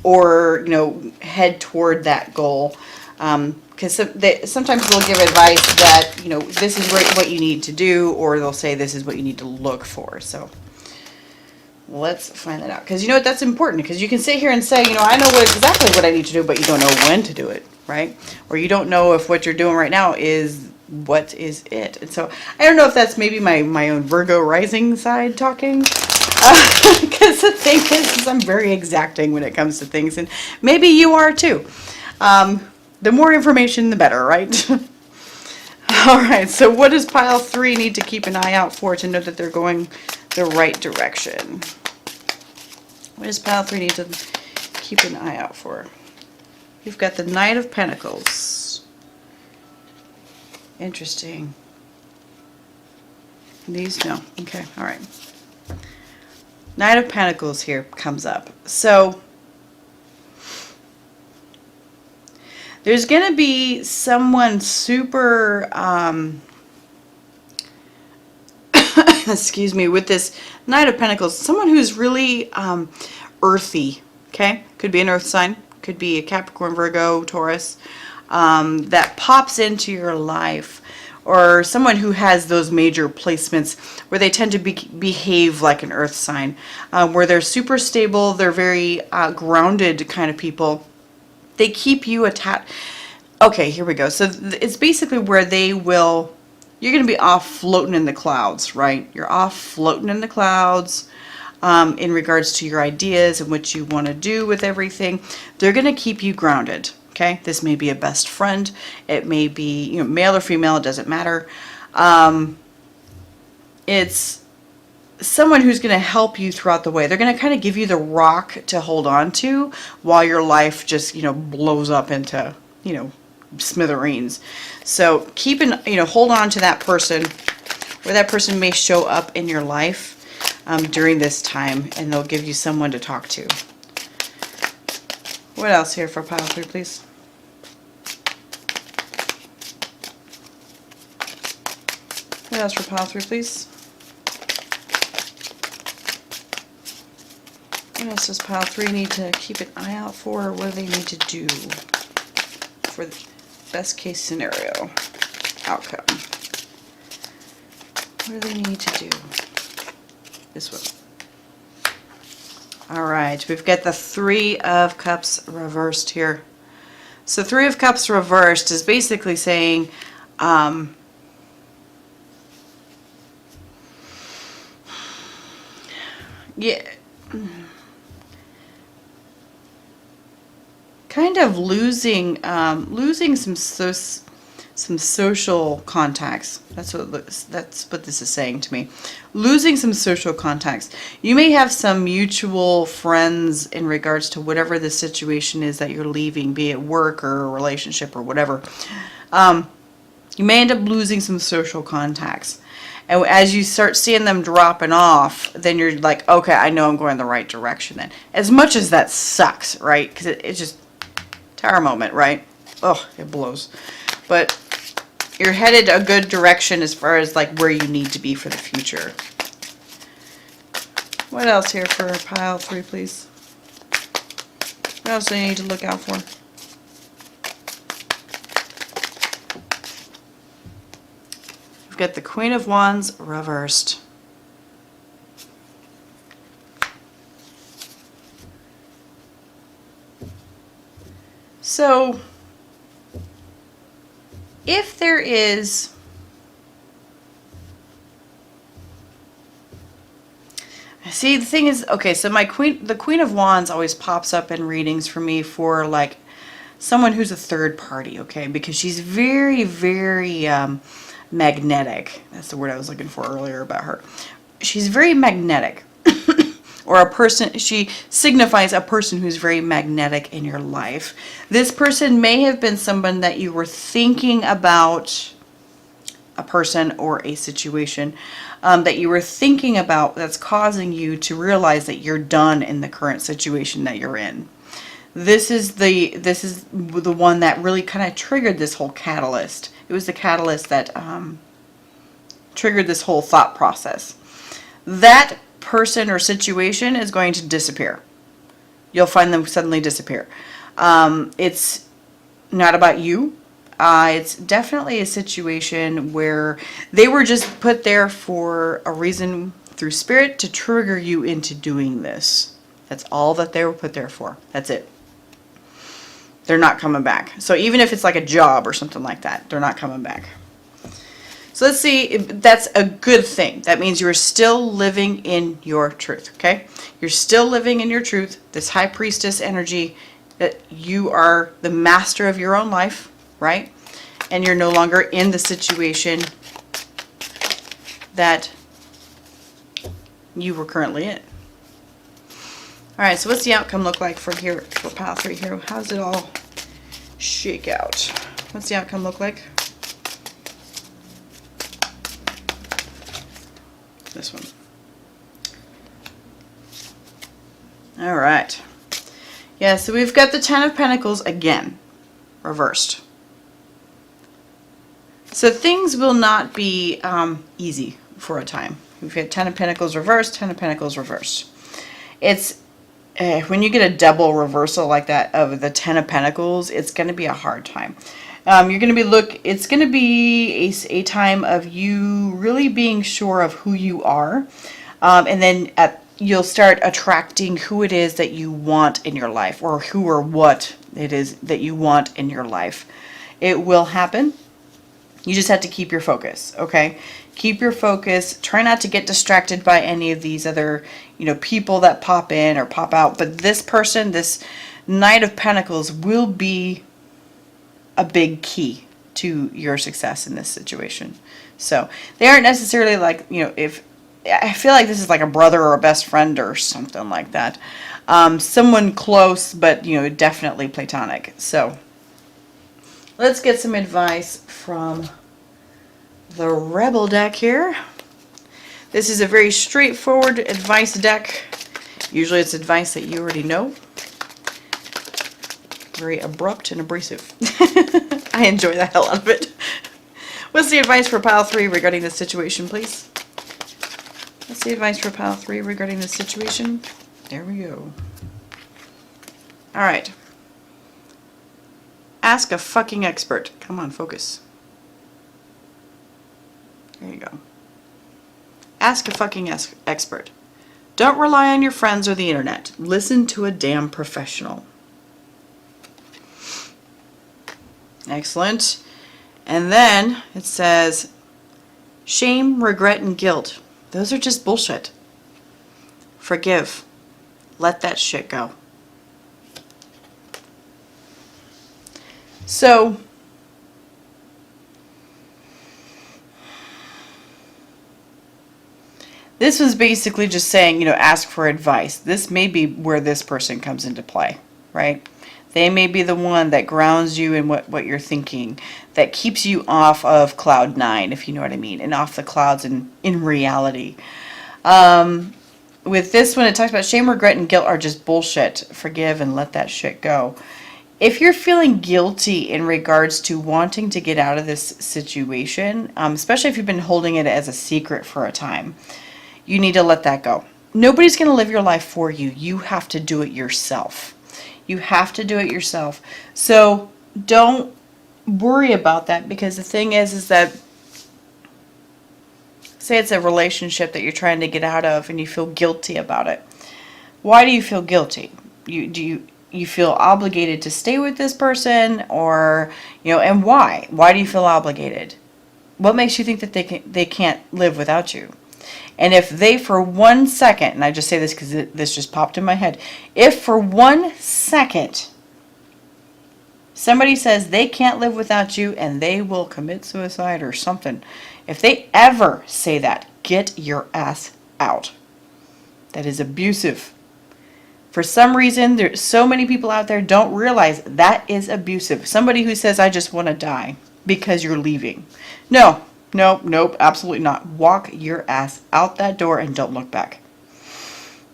or head toward that goal. Because sometimes they'll give advice that this is what you need to do, or they'll say this is what you need to look for. So let's find that out. Because that's important. Because you can sit here and say, I know exactly what I need to do, but you don't know when to do it. Right? Or you don't know if what you're doing right now is what is it. And so I don't know if that's maybe my own Virgo rising side talking. Because the thing is I'm very exacting when it comes to things, and maybe you are too. The more information, the better, right? All right, so what does pile 3 need to keep an eye out for to know that they're going the right direction? What does pile 3 need to keep an eye out for? You've got the Knight of Pentacles. Interesting. These, no. Okay, all right. Knight of Pentacles here comes up. So there's going to be someone super, excuse me, with this Knight of Pentacles, someone who's really earthy, okay? Could be an earth sign, could be a Capricorn, Virgo, Taurus, that pops into your life, or someone who has those major placements where they tend to behave like an earth sign, where they're super stable, they're very grounded kind of people. They keep you attached. Okay, here we go. So it's basically where you're going to be off floating in the clouds, right? You're off floating in the clouds in regards to your ideas and what you want to do with everything. They're going to keep you grounded, okay? This may be a best friend. It may be male or female. It doesn't matter. It's someone who's going to help you throughout the way. They're going to kind of give you the rock to hold on to while your life just, blows up into, smithereens. So hold on to that person, where that person may show up in your life during this time, and they'll give you someone to talk to. What else here for pile 3, please? What else for pile 3, please? What else does pile 3 need to keep an eye out for? Or what do they need to do for the best case scenario outcome? What do they need to do? This one. All right, we've got the 3 of Cups reversed here. So Three of Cups reversed is basically saying, yeah, kind of losing some social contacts. That's what this is saying to me. Losing some social contacts. You may have some mutual friends in regards to whatever the situation is that you're leaving, be it work or a relationship or whatever. You may end up losing some social contacts. And as you start seeing them dropping off, then you're like, okay, I know I'm going the right direction then. As much as that sucks, right? Because it's just tower moment, right? Oh, it blows. But you're headed a good direction as far as like where you need to be for the future. What else here for pile 3, please? What else do I need to look out for? We've got the Queen of Wands reversed. So, if there is see, the thing is, okay, so the Queen of Wands always pops up in readings for me for like someone who's a third party, okay? Because she's very, very magnetic. That's the word I was looking for earlier about her. She's very magnetic. Or a person, she signifies a person who's very magnetic in your life. This person may have been someone that you were thinking about, a person or a situation that you were thinking about that's causing you to realize that you're done in the current situation that you're in. This is the one that really kind of triggered this whole catalyst. It was the catalyst that triggered this whole thought process. That person or situation is going to disappear. You'll find them suddenly disappear. It's not about you. It's definitely a situation where they were just put there for a reason through spirit to trigger you into doing this. That's all that they were put there for. That's it. They're not coming back. So even if it's like a job or something like that, they're not coming back. So let's see, that's a good thing. That means you're still living in your truth, okay? You're still living in your truth, this high priestess energy, that you are the master of your own life, right? And you're no longer in the situation that you were currently in. All right, so what's the outcome look like for here, for pile 3 here? How does it all shake out? What's the outcome look like? This one. All right. Yeah, so we've got the Ten of Pentacles again, reversed. So things will not be easy for a time. We've got Ten of Pentacles reversed, Ten of Pentacles reversed. It's when you get a double reversal like that of the Ten of Pentacles, it's going to be a hard time. You're going to be it's going to be a time of you really being sure of who you are, and then you'll start attracting who it is that you want in your life, or who or what it is that you want in your life. It will happen. You just have to keep your focus, okay? Keep your focus. Try not to get distracted by any of these other, people that pop in or pop out. But this person, this Knight of Pentacles, will be a big key to your success in this situation. So they aren't necessarily like, if I feel like this is like a brother or a best friend or something like that. Someone close, but, definitely platonic. So let's get some advice from the Rebel deck here. This is a very straightforward advice deck. Usually it's advice that you already know. Very abrupt and abrasive. I enjoy the hell out of it. What's the advice for pile 3 regarding this situation, please? What's the advice for pile 3 regarding this situation? There we go. All right. Ask a fucking expert. Come on, focus. There you go. Ask a fucking expert. Don't rely on your friends or the internet. Listen to a damn professional. Excellent. And then it says, shame, regret, and guilt. Those are just bullshit. Forgive. Let that shit go. So, this was basically just saying, ask for advice. This may be where this person comes into play, right? They may be the one that grounds you in what you're thinking, that keeps you off of cloud 9, if you know what I mean, and off the clouds in reality. With this one, it talks about shame, regret, and guilt are just bullshit. Forgive and let that shit go. If you're feeling guilty in regards to wanting to get out of this situation, especially if you've been holding it as a secret for a time, you need to let that go. Nobody's going to live your life for you. You have to do it yourself. You have to do it yourself. So don't worry about that, because the thing is that, say it's a relationship that you're trying to get out of and you feel guilty about it. Why do you feel guilty? You feel obligated to stay with this person, or and why? Why do you feel obligated? What makes you think that they can't live without you? And if they, for 1 second, and I just say this because this just popped in my head, if for 1 second somebody says they can't live without you and they will commit suicide or something, if they ever say that, get your ass out. That is abusive. For some reason, there's so many people out there don't realize that is abusive. Somebody who says, I just want to die because you're leaving. No. Nope, absolutely not. Walk your ass out that door and don't look back.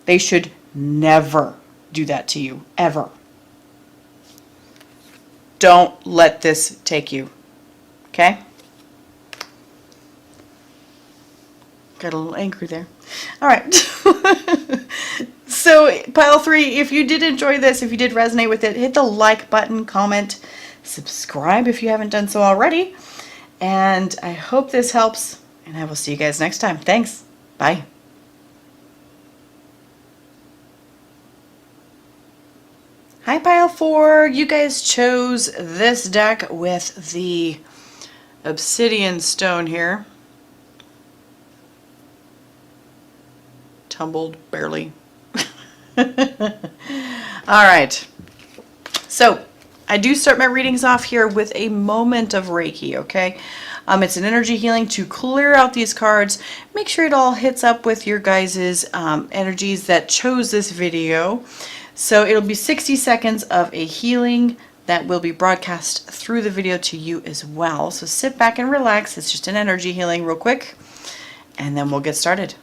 They should never do that to you, ever. Don't let this take you, okay? Got a little angry there. All right. So, pile 3, if you did enjoy this, if you did resonate with it, hit the like button, comment, subscribe if you haven't done so already. And I hope this helps, and I will see you guys next time. Thanks. Bye. Hi, Pile 4. You guys chose this deck with the obsidian stone here. Tumbled, barely. All right. So, I do start my readings off here with a moment of Reiki, okay? It's an energy healing to clear out these cards. Make sure it all hits up with your guys' energies that chose this video. So it'll be 60 seconds of a healing that will be broadcast through the video to you as well. So sit back and relax. It's just an energy healing real quick, and then we'll get started.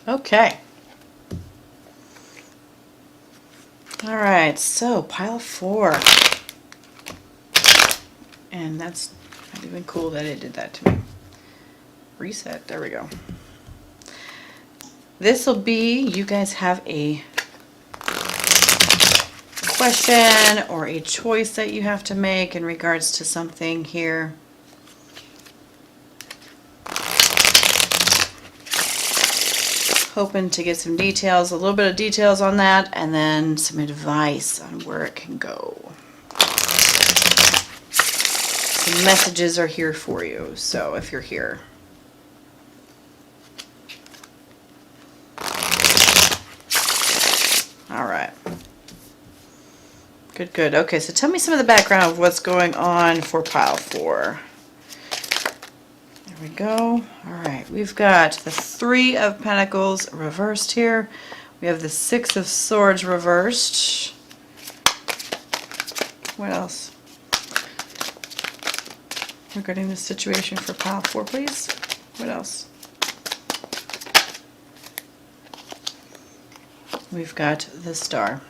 Okay. All right, so pile 4. And that's not even cool that it did that to me. Reset, there we go. This will be, you guys have a question or a choice that you have to make in regards to something here. Hoping to get some details, a little bit of details on that, and then some advice on where it can go. Some messages are here for you, so if you're here. All right. Good, good. Okay, so tell me some of the background of what's going on for pile 4. There we go. All right, we've got the 3 of Pentacles reversed here. We have the 6 of Swords reversed. What else? Regarding this situation for pile 4, please. What else? We've got the Star.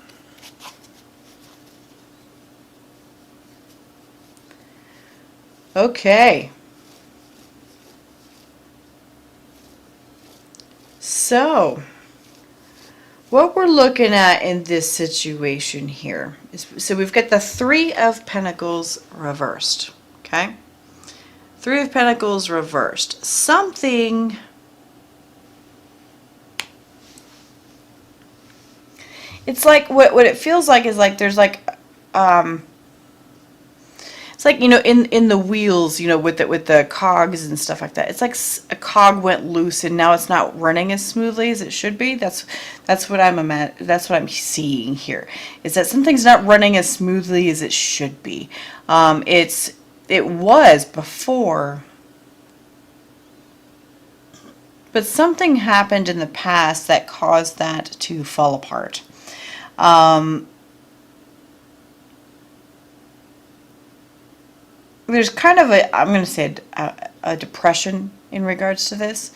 Okay. So, what we're looking at in this situation here is, so we've got the 3 of Pentacles reversed, okay? 3 of Pentacles reversed. Something, it's like, what it feels like is like there's like, it's like, you know, in the wheels, you know, with the cogs and stuff like that. It's like a cog went loose and now it's not running as smoothly as it should be. That's what that's what I'm seeing here. Is that something's not running as smoothly as it should be. It was before, but something happened in the past that caused that to fall apart. There's kind of I'm going to say a depression in regards to this.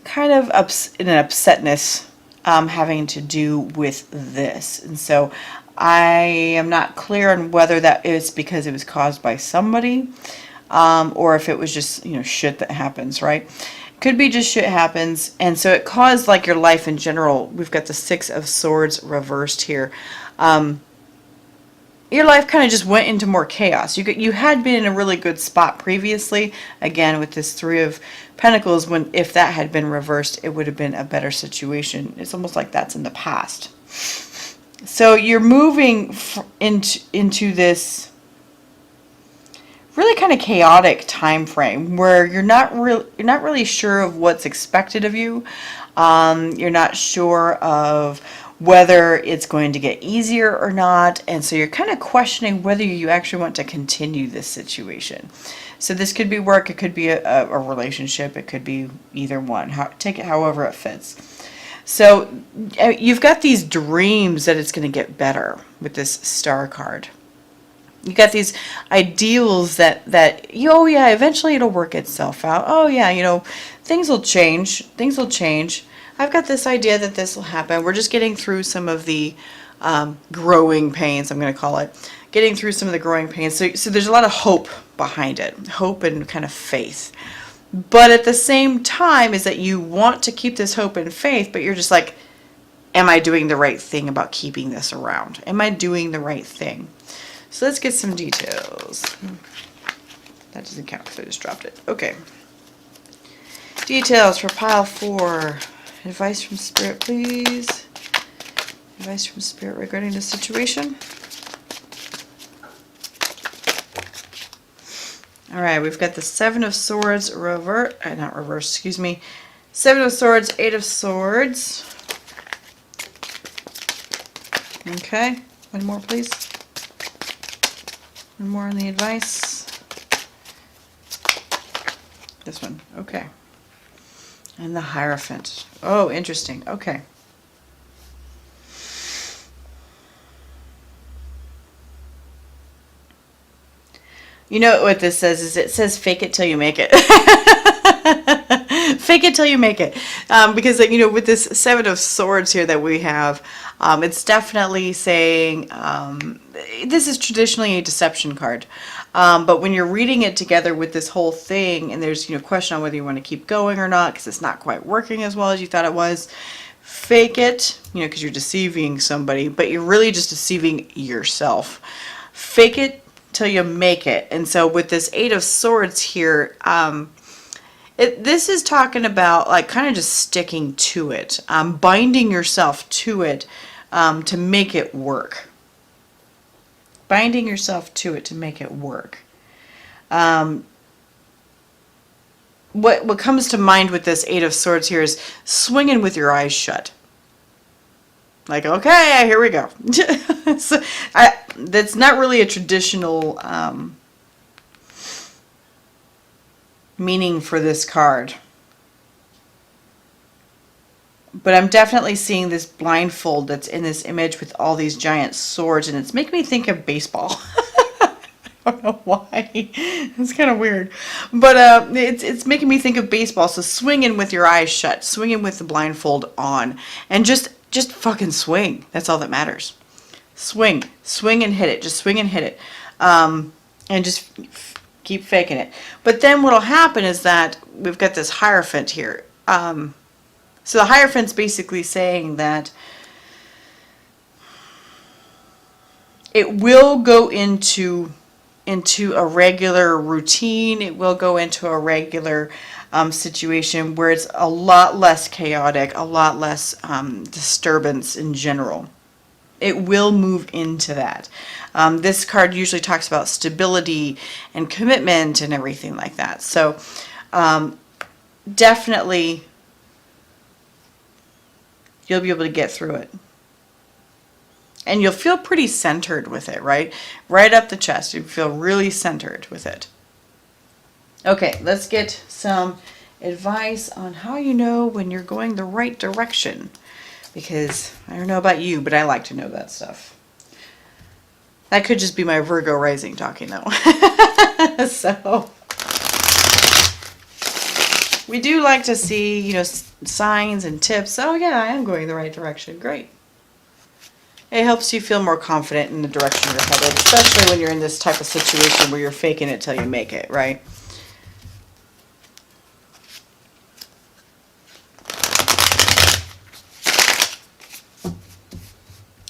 Kind of an upsetness having to do with this. And so I am not clear on whether that is because it was caused by somebody or if it was just, you know, shit that happens, right? Could be just shit happens. And so it caused like your life in general. We've got the 6 of Swords reversed here. Your life kind of just went into more chaos. You had been in a really good spot previously. Again, with this 3 of Pentacles, if that had been reversed, it would have been a better situation. It's almost like that's in the past. So you're moving into this really kind of chaotic time frame where you're not really sure of what's expected of you. You're not sure of whether it's going to get easier or not, and so you're kind of questioning whether you actually want to continue this situation. So this could be work, it could be a relationship, it could be either one. Take it however it fits. So you've got these dreams that it's going to get better with this Star card. You got these ideals that oh yeah, eventually it'll work itself out. Oh yeah, you know, things will change. Things will change. I've got this idea that this will happen. We're just getting through some of the growing pains, I'm going to call it. Getting through some of the growing pains. So there's a lot of hope behind it. Hope and kind of faith. But at the same time is that you want to keep this hope and faith, but you're just like, am I doing the right thing about keeping this around? Am I doing the right thing? So let's get some details. That doesn't count because I just dropped it. Okay. Details for pile 4. Advice from Spirit, please. Advice from Spirit regarding the situation. All right, we've got the 7 of Swords not reverse, excuse me. 7 of Swords, 8 of Swords. Okay, one more, please. One more on the advice. This one, okay. And the Hierophant. Oh, interesting. Okay. You know what this says is it says fake it till you make it. Fake it till you make it. Because, you know, with this 7 of Swords here that we have, it's definitely saying this is traditionally a deception card. But when you're reading it together with this whole thing, and there's, you know, question on whether you want to keep going or not because it's not quite working as well as you thought it was, fake it, you know, because you're deceiving somebody, but you're really just deceiving yourself. Fake it till you make it. And so with this 8 of Swords here, this is talking about like kind of just sticking to it, binding yourself to it to make it work. Binding yourself to it to make it work. What comes to mind with this 8 of Swords here is swinging with your eyes shut. Like, okay, here we go. So that's not really a traditional meaning for this card. But I'm definitely seeing this blindfold that's in this image with all these giant swords, and it's making me think of baseball. I don't know why. It's kind of weird. But it's making me think of baseball. So swinging with your eyes shut, swinging with the blindfold on, and just fucking swing. That's all that matters. Swing. Swing and hit it. Just swing and hit it. And just keep faking it. But then what'll happen is that we've got this Hierophant here. So the Hierophant's basically saying that it will go into a regular routine. It will go into a regular situation where it's a lot less chaotic, a lot less disturbance in general. It will move into that. This card usually talks about stability and commitment and everything like that. So definitely you'll be able to get through it. And you'll feel pretty centered with it, right? Right up the chest. You feel really centered with it. Okay, let's get some advice on how you know when you're going the right direction. Because I don't know about you, but I like to know that stuff. That could just be my Virgo rising talking though. So we do like to see, you know, signs and tips. Oh yeah, I am going the right direction. Great. It helps you feel more confident in the direction you're headed, especially when you're in this type of situation where you're faking it till you make it, right?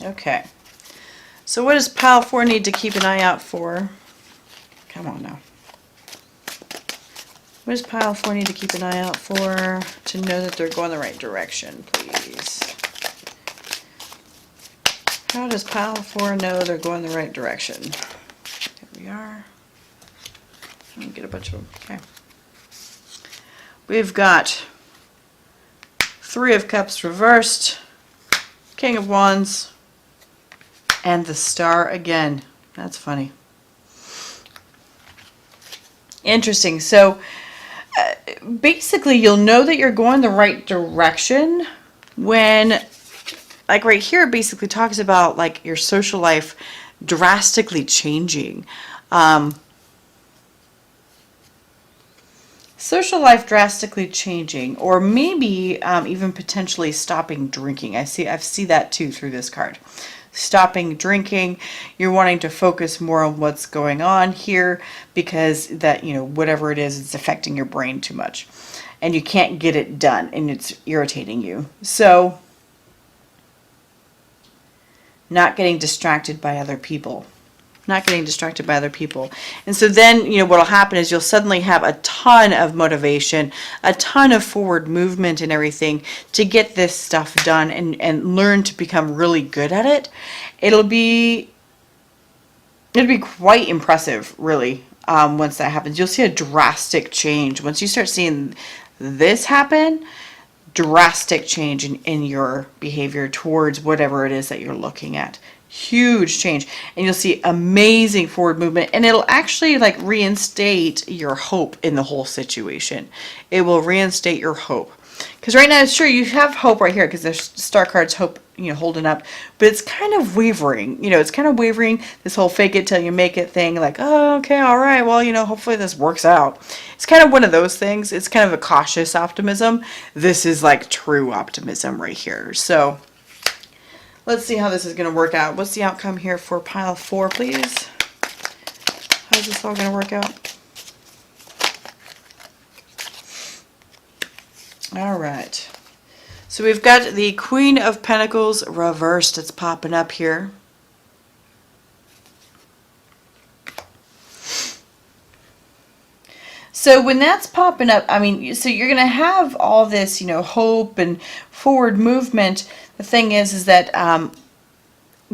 Okay. So what does pile 4 need to keep an eye out for? Come on now. What does pile 4 need to keep an eye out for to know that they're going the right direction, please? How does pile 4 know they're going the right direction? Here we are. Let me get a bunch of them. Okay. We've got 3 of Cups reversed, King of Wands, and the Star again. That's funny. Interesting. So basically you'll know that you're going the right direction when, like right here, it basically talks about like your social life drastically changing. Social life drastically changing, or maybe even potentially stopping drinking. I see that too through this card. Stopping drinking. You're wanting to focus more on what's going on here because that, you know, whatever it is, it's affecting your brain too much and you can't get it done and it's irritating you. So not getting distracted by other people. Not getting distracted by other people. And so then, you know, what'll happen is you'll suddenly have a ton of motivation, a ton of forward movement and everything to get this stuff done and learn to become really good at it. It'll be quite impressive, really, once that happens. You'll see a drastic change. Once you start seeing this happen, drastic change in your behavior towards whatever it is that you're looking at. Huge change, and you'll see amazing forward movement, and it'll actually like reinstate your hope in the whole situation. It will reinstate your hope, because right now, sure, you have hope right here because there's star cards, hope, you know, holding up, but it's kind of wavering. You know, it's kind of wavering, this whole fake it till you make it thing, like, oh, okay, all right, well, you know, hopefully this works out. It's kind of one of those things. It's kind of a cautious optimism. This is like true optimism right here. So let's see how this is going to work out. What's the outcome here for pile 4, please? How's this all going to work out? All right. So we've got the Queen of Pentacles reversed. It's popping up here. So when that's popping up, I mean, so you're going to have all this, you know, hope and forward movement. The thing is that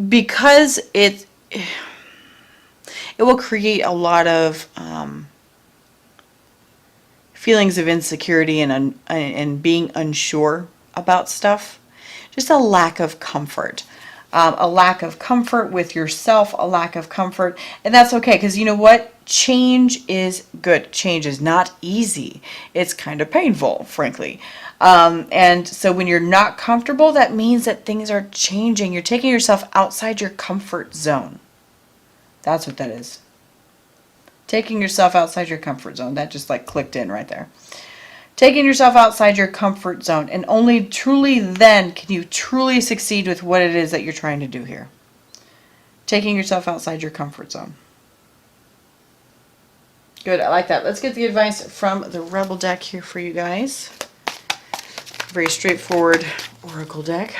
because it will create a lot of feelings of insecurity and being unsure about stuff. just a lack of comfort. A lack of comfort with yourself, a lack of comfort. And that's okay, because you know what? Change is good. Change is not easy. It's kind of painful, frankly. And so when you're not comfortable, that means that things are changing. You're taking yourself outside your comfort zone. That's what that is. Taking yourself outside your comfort zone. That just like clicked in right there. Taking yourself outside your comfort zone, and only truly then can you truly succeed with what it is that you're trying to do here. Taking yourself outside your comfort zone. Good, I like that. Let's get the advice from the Rebel deck here for you guys. Very straightforward oracle deck.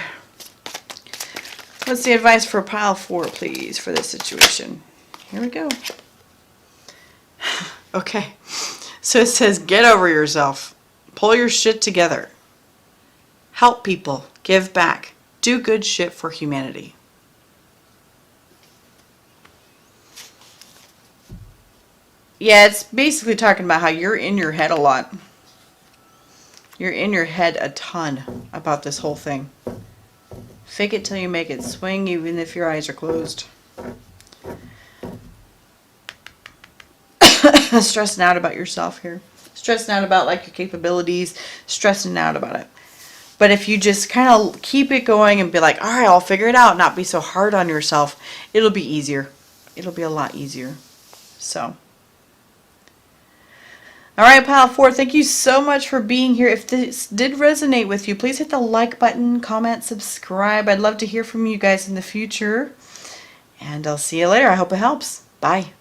What's the advice for pile 4, please, for this situation? Here we go. Okay, so it says get over yourself. Pull your shit together. Help people. Give back. Do good shit for humanity. Yeah, it's basically talking about how you're in your head a lot. You're in your head a ton about this whole thing. Fake it till you make it. Swing even if your eyes are closed. Stressing out about yourself here. Stressing out about like your capabilities. Stressing out about it. But if you just kind of keep it going and be like, all right, I'll figure it out. Not be so hard on yourself. It'll be easier. It'll be a lot easier. So. All right, pile 4, thank you so much for being here. If this did resonate with you, please hit the like button, comment, subscribe. I'd love to hear from you guys in the future. And I'll see you later. I hope it helps. Bye.